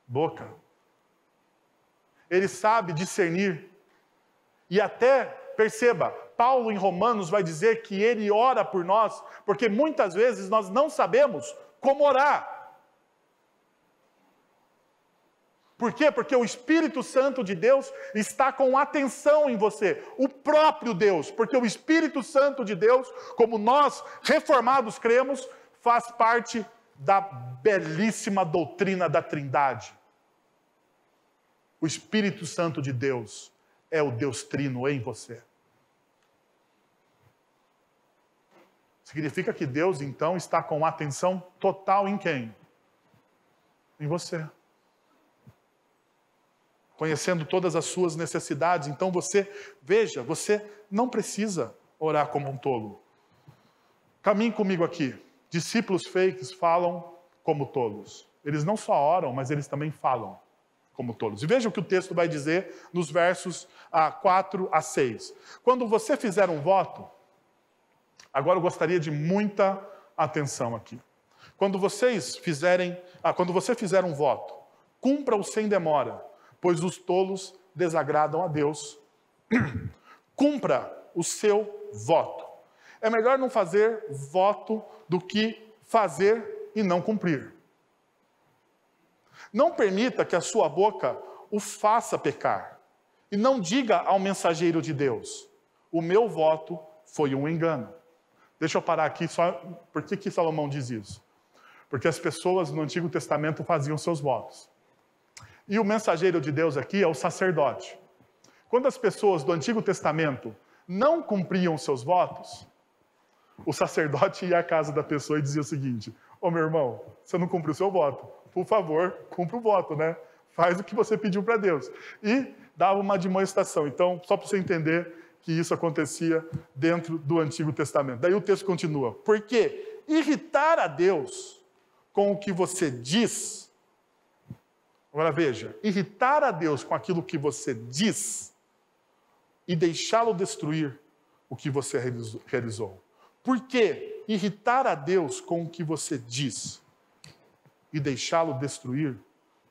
boca. Ele sabe discernir. E até, perceba, Paulo em Romanos vai dizer que ele ora por nós, porque muitas vezes nós não sabemos como orar. Por quê? Porque o Espírito Santo de Deus está com atenção em você. O próprio Deus. Porque o Espírito Santo de Deus, como nós reformados cremos, faz parte da belíssima doutrina da Trindade. O Espírito Santo de Deus é o Deus Trino em você. Significa que Deus, então, está com atenção total em quem? Em você. Conhecendo todas as suas necessidades. Então você, veja, você não precisa orar como um tolo. Caminhe comigo aqui. Discípulos fakes falam como tolos. Eles não só oram, mas eles também falam como tolos. E veja o que o texto vai dizer nos versos 4 a 6. Quando você fizer um voto, agora eu gostaria de muita atenção aqui. Quando você fizer um voto, cumpra-o sem demora, pois os tolos desagradam a Deus. Cumpra o seu voto. É melhor não fazer voto do que fazer e não cumprir. Não permita que a sua boca o faça pecar. E não diga ao mensageiro de Deus: o meu voto foi um engano. Deixa eu parar aqui só. Por que Salomão diz isso? Porque as pessoas no Antigo Testamento faziam seus votos. E o mensageiro de Deus aqui é o sacerdote. Quando as pessoas do Antigo Testamento não cumpriam seus votos, o sacerdote ia à casa da pessoa e dizia o seguinte: ô meu irmão, você não cumpriu o seu voto. Por favor, cumpra o voto, né? Faz o que você pediu para Deus. E dava uma admoestação. Então, só para você entender que isso acontecia dentro do Antigo Testamento. Daí o texto continua. Porque irritar a Deus com o que você diz. Agora veja, irritar a Deus com aquilo que você diz e deixá-lo destruir o que você realizou. Por que irritar a Deus com o que você diz e deixá-lo destruir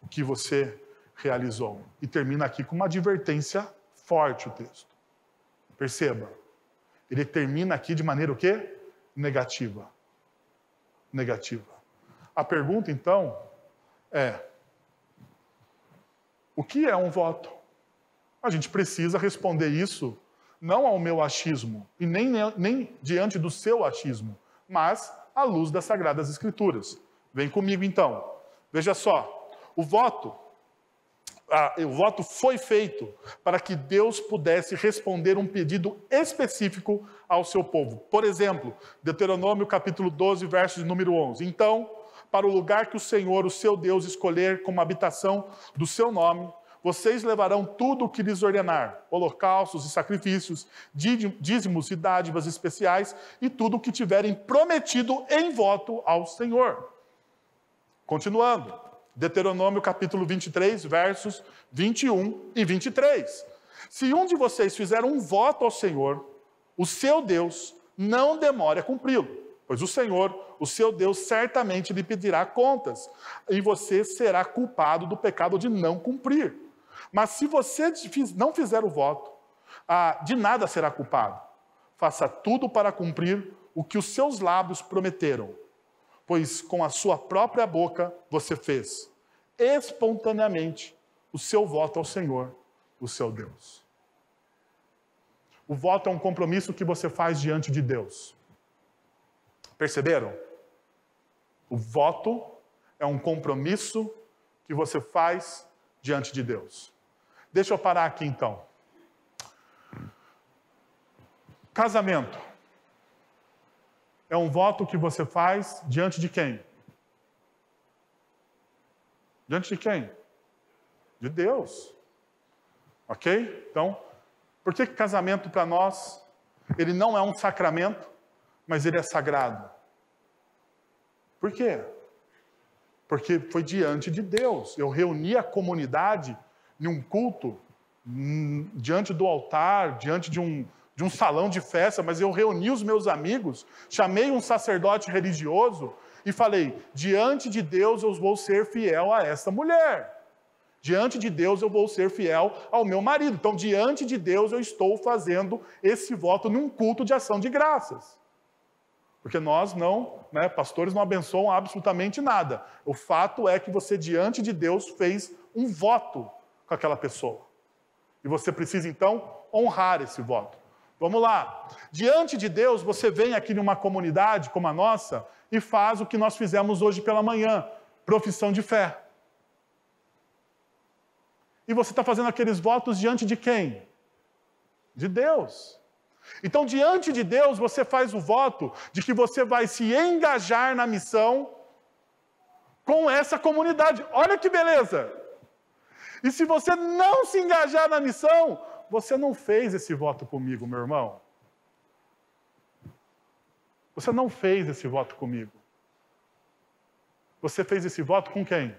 o que você realizou? E termina aqui com uma advertência forte o texto. Perceba, ele termina aqui de maneira o quê? Negativa. Negativa. A pergunta, então, é: o que é um voto? A gente precisa responder isso não ao meu achismo, e nem diante do seu achismo, mas à luz das Sagradas Escrituras. Vem comigo, então. Veja só, o voto foi feito para que Deus pudesse responder um pedido específico ao seu povo. Por exemplo, Deuteronômio capítulo 12, verso de número 11. Então, para o lugar que o Senhor, o seu Deus, escolher como habitação do seu nome, vocês levarão tudo o que lhes ordenar, holocaustos e sacrifícios, dízimos e dádivas especiais, e tudo o que tiverem prometido em voto ao Senhor. Continuando, Deuteronômio capítulo 23, versos 21 e 23. Se um de vocês fizer um voto ao Senhor, o seu Deus, não demore a cumpri-lo, pois o Senhor, o seu Deus, certamente lhe pedirá contas, e você será culpado do pecado de não cumprir. Mas se você não fizer o voto, de nada será culpado. Faça tudo para cumprir o que os seus lábios prometeram, pois com a sua própria boca você fez, espontaneamente, o seu voto ao Senhor, o seu Deus. O voto é um compromisso que você faz diante de Deus. Perceberam? O voto é um compromisso que você faz diante de Deus. Deixa eu parar aqui então. Casamento é um voto que você faz diante de quem? Diante de quem? De Deus. Ok? Então, por que casamento para nós, ele não é um sacramento, mas ele é sagrado? Por quê? Porque foi diante de Deus. Eu reuni a comunidade em um culto, diante do altar, diante de um salão de festa, mas eu reuni os meus amigos, chamei um sacerdote religioso e falei, diante de Deus eu vou ser fiel a essa mulher. Diante de Deus eu vou ser fiel ao meu marido. Então, diante de Deus eu estou fazendo esse voto num culto de ação de graças. Porque nós não, pastores não abençoam absolutamente nada. O fato é que você, diante de Deus, fez um voto com aquela pessoa. E você precisa, então, honrar esse voto. Vamos lá. Diante de Deus, você vem aqui numa comunidade como a nossa e faz o que nós fizemos hoje pela manhã, profissão de fé. E você está fazendo aqueles votos diante de quem? De Deus. Então, diante de Deus, você faz o voto de que você vai se engajar na missão com essa comunidade. Olha que beleza! E se você não se engajar na missão, você não fez esse voto comigo, meu irmão. Você não fez esse voto comigo. Você fez esse voto com quem?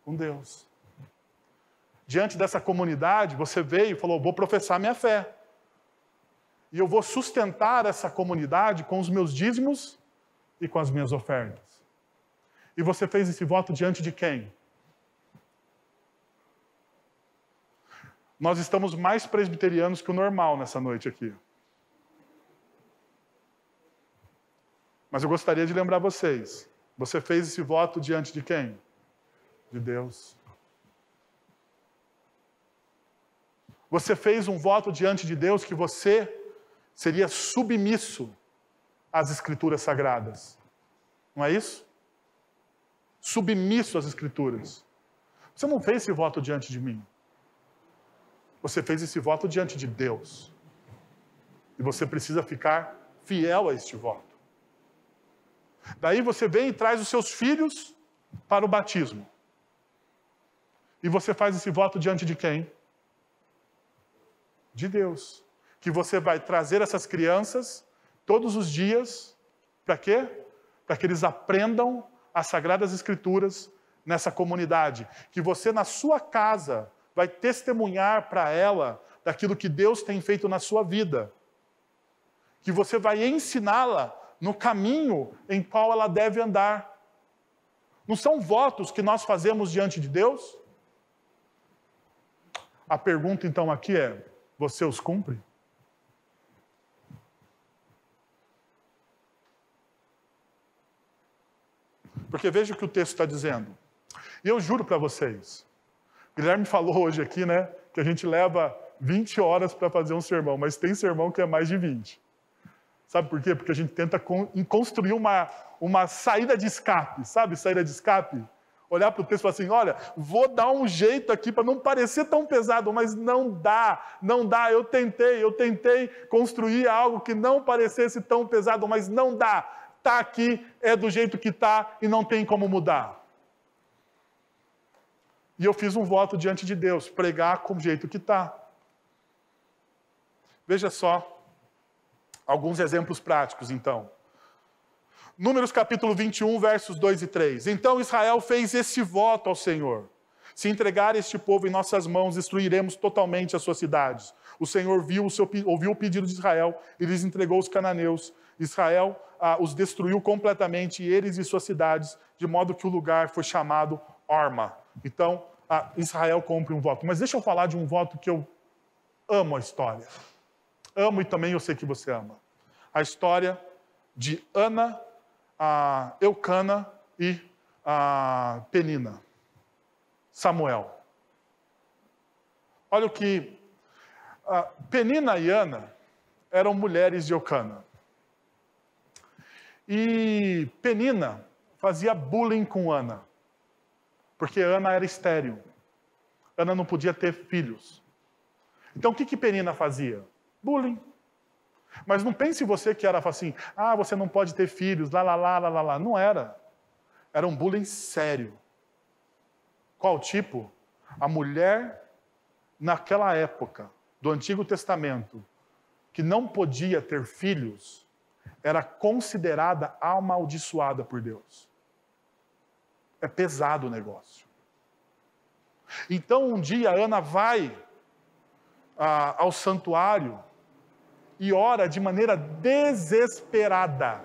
Com Deus. Diante dessa comunidade, você veio e falou, vou professar minha fé. E eu vou sustentar essa comunidade com os meus dízimos e com as minhas ofertas. E você fez esse voto diante de quem? Nós estamos mais presbiterianos que o normal nessa noite aqui. Mas eu gostaria de lembrar vocês. Você fez esse voto diante de quem? De Deus. Você fez um voto diante de Deus que você seria submisso às Escrituras Sagradas. Não é isso? Submisso às Escrituras. Você não fez esse voto diante de mim. Você fez esse voto diante de Deus. E você precisa ficar fiel a este voto. Daí você vem e traz os seus filhos para o batismo. E você faz esse voto diante de quem? De Deus. Que você vai trazer essas crianças todos os dias, para quê? Para que eles aprendam as Sagradas Escrituras nessa comunidade. Que você, na sua casa, vai testemunhar para ela daquilo que Deus tem feito na sua vida. Que você vai ensiná-la no caminho em qual ela deve andar. Não são votos que nós fazemos diante de Deus? A pergunta então aqui é, você os cumpre? Porque veja o que o texto está dizendo. E eu juro para vocês, Guilherme falou hoje aqui, que a gente leva 20 horas para fazer um sermão, mas tem sermão que é mais de 20. Sabe por quê? Porque a gente tenta construir uma saída de escape, sabe? Saída de escape. Olhar para o texto e falar assim, olha, vou dar um jeito aqui para não parecer tão pesado, mas não dá. Eu tentei construir algo que não parecesse tão pesado, mas não dá. Está aqui, é do jeito que está e não tem como mudar. E eu fiz um voto diante de Deus, pregar com o jeito que está. Veja só, alguns exemplos práticos, então. Números capítulo 21, versos 2 e 3. Então Israel fez esse voto ao Senhor. Se entregar este povo em nossas mãos, destruiremos totalmente as suas cidades. O Senhor ouviu o pedido de Israel e lhes entregou os cananeus. Israel os destruiu completamente, eles e suas cidades, de modo que o lugar foi chamado Horma. Então, Israel cumpre um voto. Mas deixa eu falar de um voto que eu amo a história. Amo e também eu sei que você ama. A história de Ana, Eucana e Penina. Samuel. Olha o que... Penina e Ana eram mulheres de Eucana. E Penina fazia bullying com Ana. Porque Ana era estéril. Ana não podia ter filhos. Então o que Penina fazia? Bullying. Mas não pense você que era assim, você não pode ter filhos, lá. Não era. Era um bullying sério. Qual tipo? A mulher, naquela época do Antigo Testamento, que não podia ter filhos, era considerada amaldiçoada por Deus. É pesado o negócio. Então, um dia, Ana vai ao santuário e ora de maneira desesperada.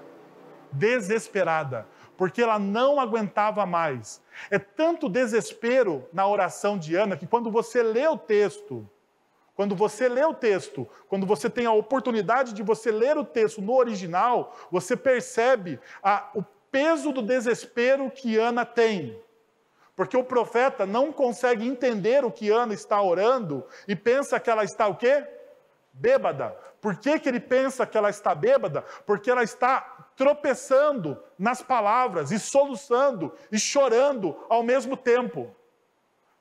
Desesperada. Porque ela não aguentava mais. É tanto desespero na oração de Ana que quando você lê o texto, quando você tem a oportunidade de você ler o texto no original, você percebe o peso do desespero que Ana tem. Porque o profeta não consegue entender o que Ana está orando e pensa que ela está o quê? Bêbada. Por que ele pensa que ela está bêbada? Porque ela está tropeçando nas palavras e soluçando e chorando ao mesmo tempo.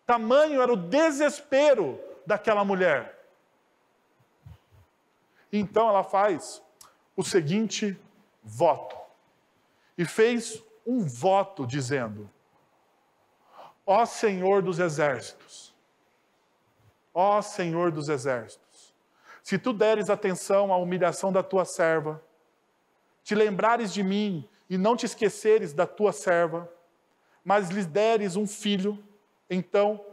Tamanho era o desespero daquela mulher. Então ela faz o seguinte voto. E fez um voto dizendo: ó Senhor dos exércitos, ó Senhor dos exércitos, se tu deres atenção à humilhação da tua serva, te lembrares de mim e não te esqueceres da tua serva, mas lhes deres um filho, então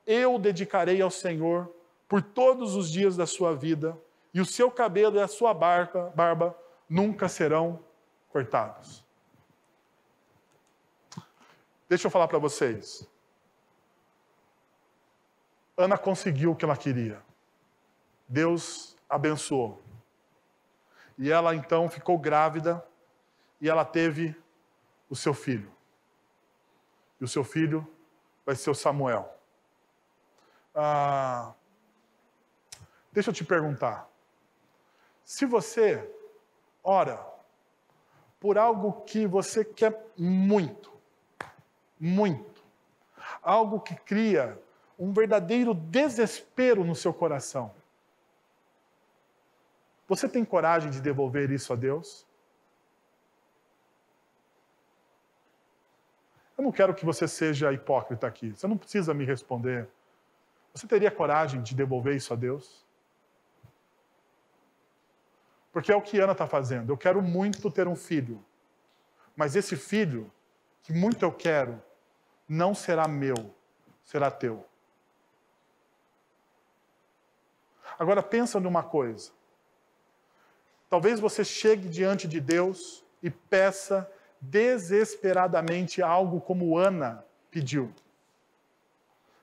eu o dedicarei ao Senhor por todos os dias da sua vida, e o seu cabelo e a sua barba nunca serão cortados. Deixa eu falar para vocês. Ana conseguiu o que ela queria. Deus abençoou. E ela então ficou grávida e ela teve o seu filho. E o seu filho vai ser o Samuel. Deixa eu te perguntar. Se você ora por algo que você quer muito, muito, algo que cria um verdadeiro desespero no seu coração, você tem coragem de devolver isso a Deus? Eu não quero que você seja hipócrita aqui. Você não precisa me responder. Você teria coragem de devolver isso a Deus? Porque é o que Ana está fazendo. Eu quero muito ter um filho. Mas esse filho, que muito eu quero, não será meu, será teu. Agora pensa numa coisa. Talvez você chegue diante de Deus e peça desesperadamente algo como Ana pediu.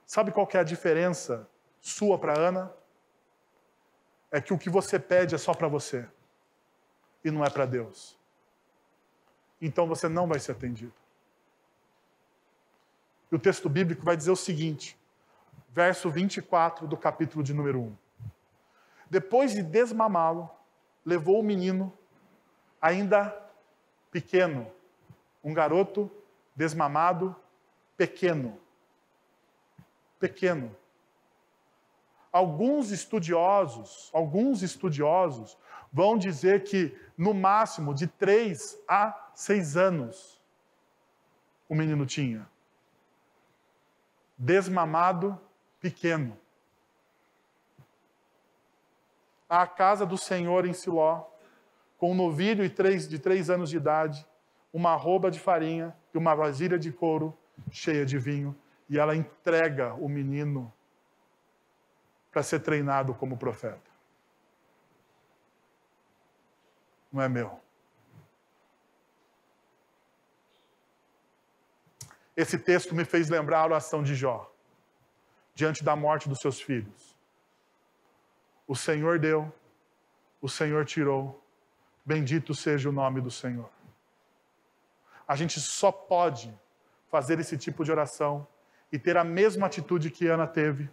Sabe qual que é a diferença sua para Ana? É que o que você pede é só para você e não é para Deus. Então você não vai ser atendido. E o texto bíblico vai dizer o seguinte, verso 24 do capítulo de número 1. Depois de desmamá-lo, levou o menino, ainda pequeno, um garoto desmamado, pequeno. Pequeno. Alguns estudiosos vão dizer que, no máximo, de 3 a 6 anos, o menino tinha. desmamado, pequeno. À casa do Senhor em Siló, com um novilho de 3 anos de idade, uma arroba de farinha e uma vasilha de couro cheia de vinho. E ela entrega o menino para ser treinado como profeta. Não é meu. Esse texto me fez lembrar a oração de Jó, diante da morte dos seus filhos. O Senhor deu, o Senhor tirou, bendito seja o nome do Senhor. A gente só pode fazer esse tipo de oração e ter a mesma atitude que Ana teve,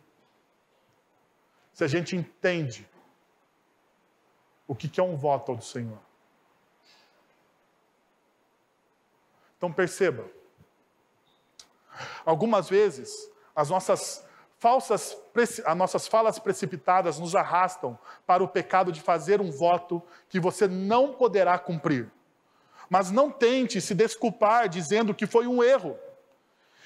se a gente entende o que é um voto ao Senhor. Então perceba, algumas vezes as nossas falas precipitadas nos arrastam para o pecado de fazer um voto que você não poderá cumprir. Mas não tente se desculpar dizendo que foi um erro.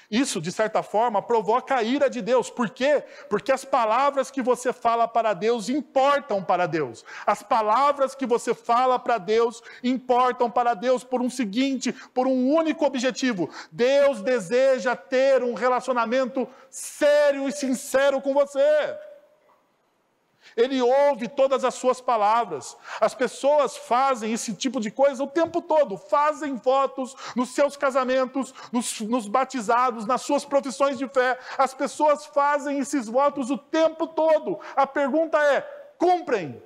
Isso, de certa forma, provoca a ira de Deus. Por quê? Porque as palavras que você fala para Deus importam para Deus. As palavras que você fala para Deus importam para Deus por um único objetivo. Deus deseja ter um relacionamento sério e sincero com você. Ele ouve todas as suas palavras. As pessoas fazem esse tipo de coisa o tempo todo. Fazem votos nos seus casamentos, nos batizados, nas suas profissões de fé. As pessoas fazem esses votos o tempo todo. A pergunta é, cumprem?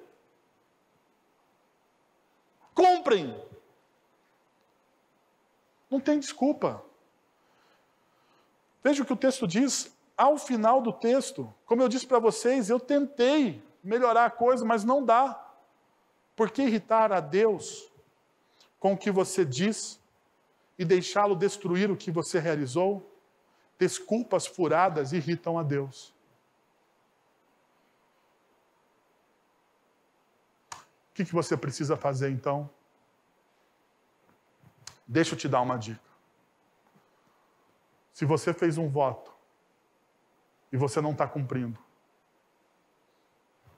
Cumprem? Não tem desculpa. Veja o que o texto diz ao final do texto. Como eu disse para vocês, eu tentei melhorar a coisa, mas não dá. Por que irritar a Deus com o que você diz e deixá-lo destruir o que você realizou? Desculpas furadas irritam a Deus. O que você precisa fazer então? Deixa eu te dar uma dica. Se você fez um voto e você não está cumprindo,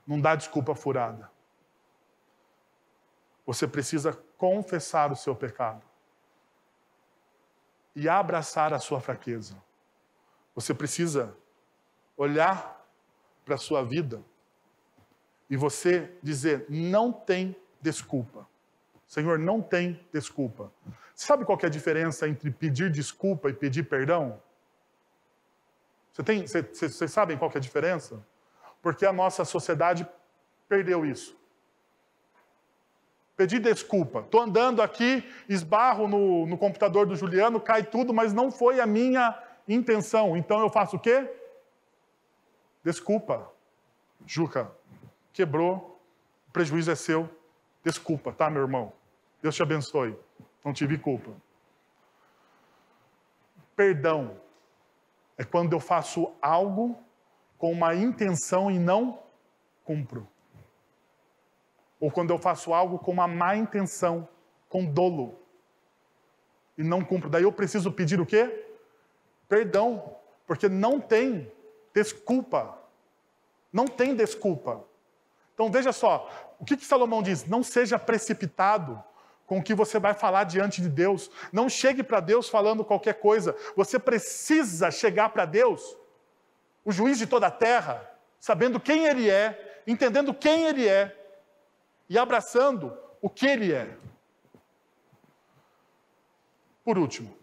não dá desculpa furada. Você precisa confessar o seu pecado e abraçar a sua fraqueza. Você precisa olhar para a sua vida e você dizer, não tem desculpa. Senhor, não tem desculpa. Sabe qual que é a diferença entre pedir desculpa e pedir perdão? Vocês sabem qual que é a diferença? Porque a nossa sociedade perdeu isso. Pedir desculpa. Estou andando aqui, esbarro no computador do Juliano, cai tudo, mas não foi a minha intenção. Então eu faço o quê? Desculpa. Juca, quebrou, o prejuízo é seu. Desculpa, tá, meu irmão? Deus te abençoe. Não tive culpa. Perdão é quando eu faço algo com uma intenção e não cumpro. Ou quando eu faço algo com uma má intenção, com dolo, e não cumpro. Daí eu preciso pedir o quê? Perdão, porque não tem desculpa. Não tem desculpa. Então veja só, o que Salomão diz? Não seja precipitado com o que você vai falar diante de Deus. Não chegue para Deus falando qualquer coisa. Você precisa chegar para Deus, o juiz de toda a terra, sabendo quem Ele é, entendendo quem Ele é e abraçando o que Ele é. Por último,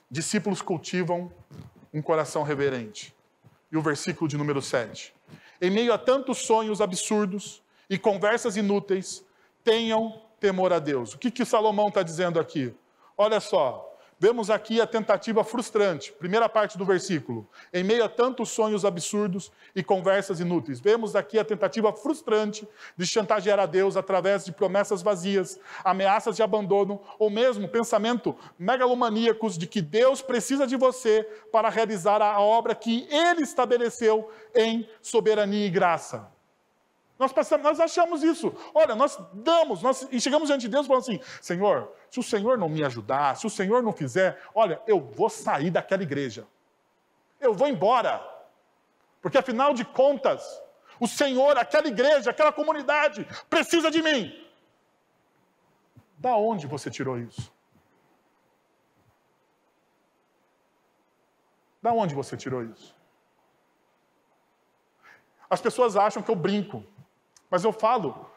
discípulos cultivam um coração reverente. E o versículo de número 7. Em meio a tantos sonhos absurdos e conversas inúteis, tenham temor a Deus. O que Salomão está dizendo aqui? Olha só. Vemos aqui a tentativa frustrante, primeira parte do versículo. Em meio a tantos sonhos absurdos e conversas inúteis. Vemos aqui a tentativa frustrante de chantagear a Deus através de promessas vazias, ameaças de abandono, ou mesmo pensamento megalomaníacos de que Deus precisa de você para realizar a obra que Ele estabeleceu em soberania e graça. Nós achamos isso. Olha, nós chegamos diante de Deus e falamos assim, Senhor, se o Senhor não me ajudar, se o Senhor não fizer, olha, eu vou sair daquela igreja. eu vou embora. Porque afinal de contas, o Senhor, aquela igreja, aquela comunidade, precisa de mim. Da onde você tirou isso? Da onde você tirou isso? As pessoas acham que eu brinco, mas eu falo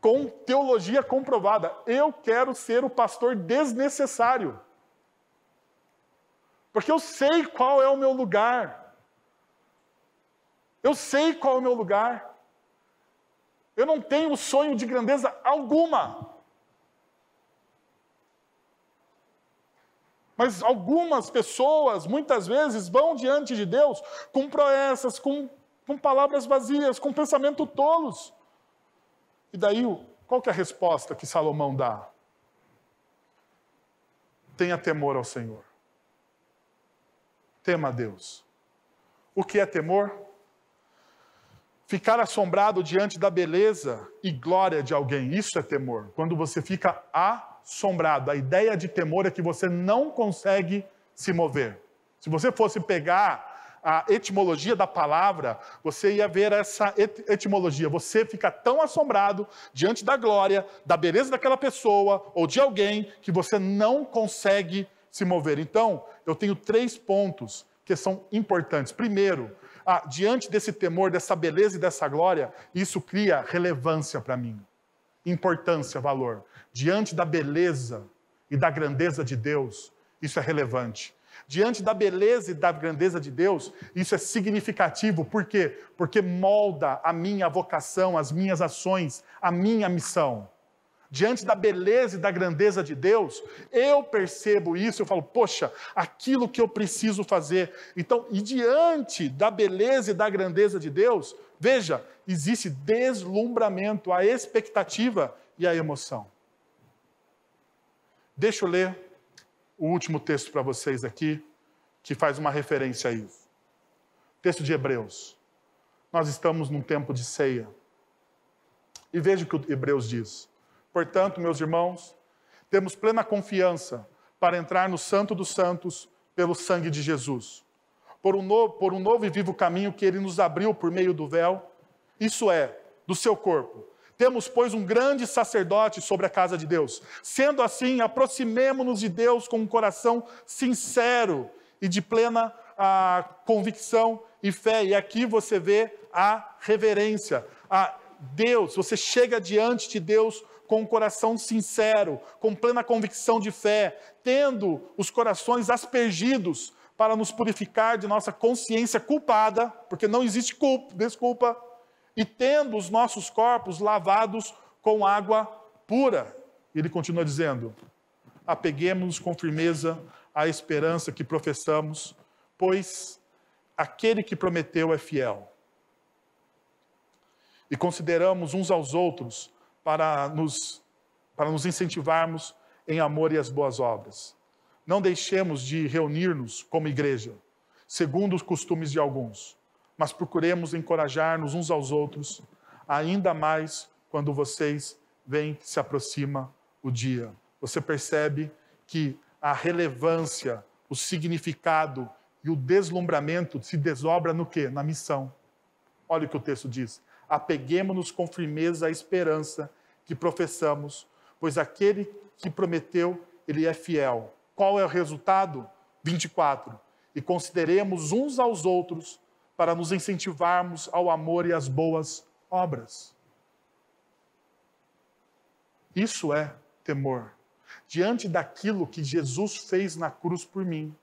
com teologia comprovada. Eu quero ser o pastor desnecessário. Porque eu sei qual é o meu lugar. Eu sei qual é o meu lugar. Eu não tenho sonho de grandeza alguma. Mas algumas pessoas, muitas vezes, vão diante de Deus com proezas, com palavras vazias, com pensamento tolos. E daí, qual que é a resposta que Salomão dá? Tenha temor ao Senhor. Tema a Deus. O que é temor? Ficar assombrado diante da beleza e glória de alguém. Isso é temor. Quando você fica assombrado. A ideia de temor é que você não consegue se mover. Se você fosse pegar a etimologia da palavra, você ia ver essa etimologia. Você fica tão assombrado diante da glória, da beleza daquela pessoa ou de alguém que você não consegue se mover. Então, eu tenho 3 pontos que são importantes. Primeiro, diante desse temor, dessa beleza e dessa glória, isso cria relevância para mim. Importância, valor. Diante da beleza e da grandeza de Deus, isso é relevante. Diante da beleza e da grandeza de Deus, isso é significativo. Por quê? Porque molda a minha vocação, as minhas ações, a minha missão. Diante da beleza e da grandeza de Deus, eu percebo isso, eu falo, poxa, aquilo que eu preciso fazer. Então, e diante da beleza e da grandeza de Deus, veja, existe deslumbramento, a expectativa e a emoção. Deixa eu ler o último texto para vocês aqui, que faz uma referência a isso. Texto de Hebreus. Nós estamos num tempo de ceia. E veja o que o Hebreus diz. Portanto, meus irmãos, temos plena confiança para entrar no Santo dos Santos pelo sangue de Jesus. Por um novo e vivo caminho que Ele nos abriu por meio do véu, isso é, do seu corpo. Temos, pois, um grande sacerdote sobre a casa de Deus. Sendo assim, aproximemo-nos de Deus com um coração sincero e de plena convicção e fé. E aqui você vê a reverência. A Deus, você chega diante de Deus com um coração sincero, com plena convicção de fé, tendo os corações aspergidos para nos purificar de nossa consciência culpada, porque não existe desculpa, e tendo os nossos corpos lavados com água pura. E ele continua dizendo, apeguemos-nos com firmeza à esperança que professamos, pois aquele que prometeu é fiel. E consideramos uns aos outros para nos incentivarmos em amor e as boas obras. Não deixemos de reunir-nos como igreja, segundo os costumes de alguns, mas procuremos encorajar-nos uns aos outros, ainda mais quando vocês veem que se aproxima o dia. Você percebe que a relevância, o significado e o deslumbramento se desdobra no quê? Na missão. Olha o que o texto diz. Apeguemo-nos com firmeza à esperança que professamos, pois aquele que prometeu, ele é fiel. Qual é o resultado? 24. E consideremos uns aos outros para nos incentivarmos ao amor e às boas obras. Isso é temor. Diante daquilo que Jesus fez na cruz por mim,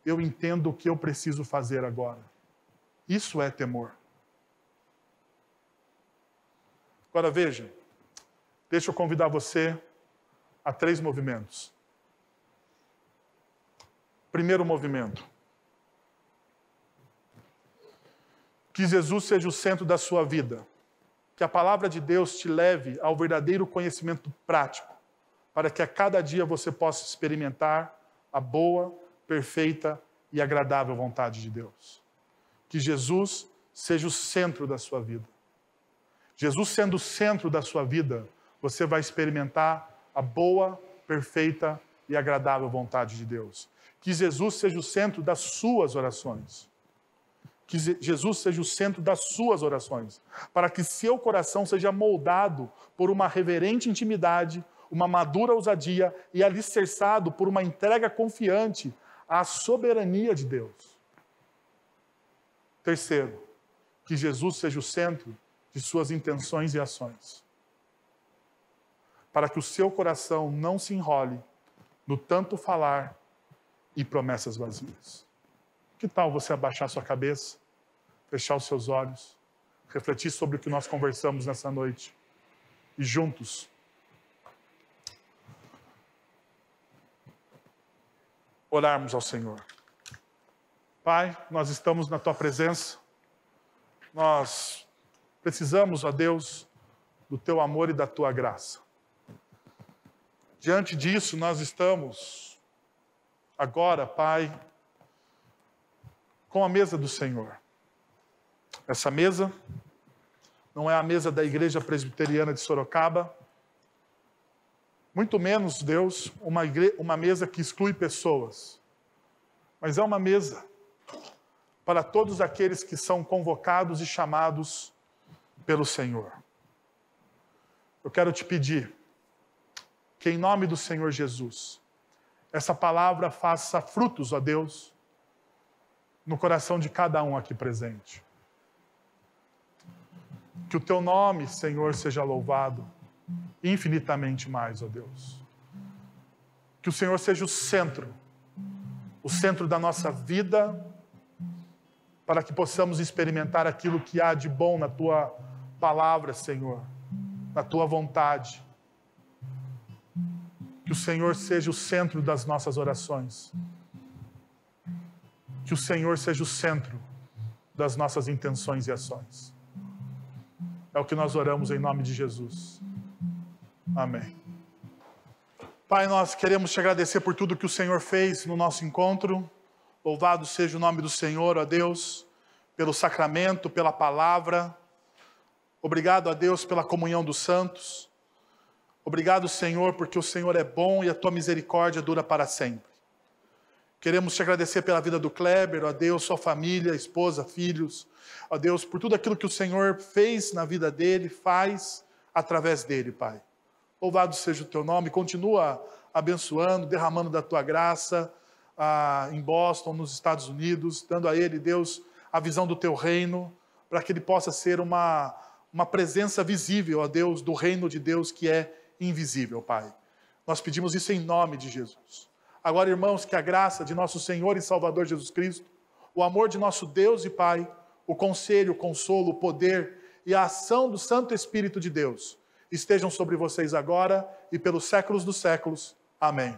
eu entendo o que eu preciso fazer agora. Isso é temor. Agora veja, deixa eu convidar você a 3 movimentos. Primeiro movimento. Que Jesus seja o centro da sua vida. Que a palavra de Deus te leve ao verdadeiro conhecimento prático, para que a cada dia você possa experimentar a boa, perfeita e agradável vontade de Deus. Que Jesus seja o centro da sua vida. Jesus sendo o centro da sua vida, você vai experimentar a boa, perfeita e agradável vontade de Deus. Que Jesus seja o centro das suas orações. Que Jesus seja o centro das suas orações, para que seu coração seja moldado por uma reverente intimidade, uma madura ousadia e alicerçado por uma entrega confiante à soberania de Deus. Terceiro, que Jesus seja o centro de suas intenções e ações, para que o seu coração não se enrole no tanto falar e promessas vazias. Que tal você abaixar sua cabeça, fechar os seus olhos, refletir sobre o que nós conversamos nessa noite e juntos orarmos ao Senhor. Pai, nós estamos na Tua presença, nós precisamos, ó Deus, do Teu amor e da Tua graça. Diante disso, nós estamos agora, Pai, com a mesa do Senhor. Essa mesa não é a mesa da Igreja Presbiteriana de Sorocaba, muito menos, Deus, uma mesa que exclui pessoas, mas é uma mesa para todos aqueles que são convocados e chamados pelo Senhor. Eu quero te pedir que, em nome do Senhor Jesus, essa palavra faça frutos, ó Deus, no coração de cada um aqui presente. Que o Teu nome, Senhor, seja louvado infinitamente mais, ó Deus. Que o Senhor seja o centro da nossa vida, para que possamos experimentar aquilo que há de bom na Tua palavra, Senhor, na Tua vontade. Que o Senhor seja o centro das nossas orações. Que o Senhor seja o centro das nossas intenções e ações. É o que nós oramos em nome de Jesus. Amém. Pai, nós queremos te agradecer por tudo que o Senhor fez no nosso encontro. Louvado seja o nome do Senhor, ó Deus, pelo sacramento, pela palavra. Obrigado, ó Deus, pela comunhão dos santos. Obrigado, Senhor, porque o Senhor é bom e a Tua misericórdia dura para sempre. Queremos te agradecer pela vida do Kleber, ó Deus, sua família, esposa, filhos. Ó Deus, por tudo aquilo que o Senhor fez na vida dele, faz através dele, Pai. Louvado seja o Teu nome. Continua abençoando, derramando da Tua graça em Boston, nos Estados Unidos, dando a ele, Deus, a visão do Teu reino, para que ele possa ser uma presença visível, ó Deus, do reino de Deus que é invisível, Pai. Nós pedimos isso em nome de Jesus. Agora, irmãos, que a graça de nosso Senhor e Salvador Jesus Cristo, o amor de nosso Deus e Pai, o conselho, o consolo, o poder e a ação do Santo Espírito de Deus estejam sobre vocês agora e pelos séculos dos séculos. Amém.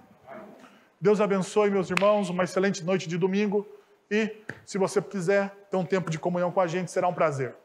Deus abençoe, meus irmãos, uma excelente noite de domingo e, se você quiser ter um tempo de comunhão com a gente, será um prazer.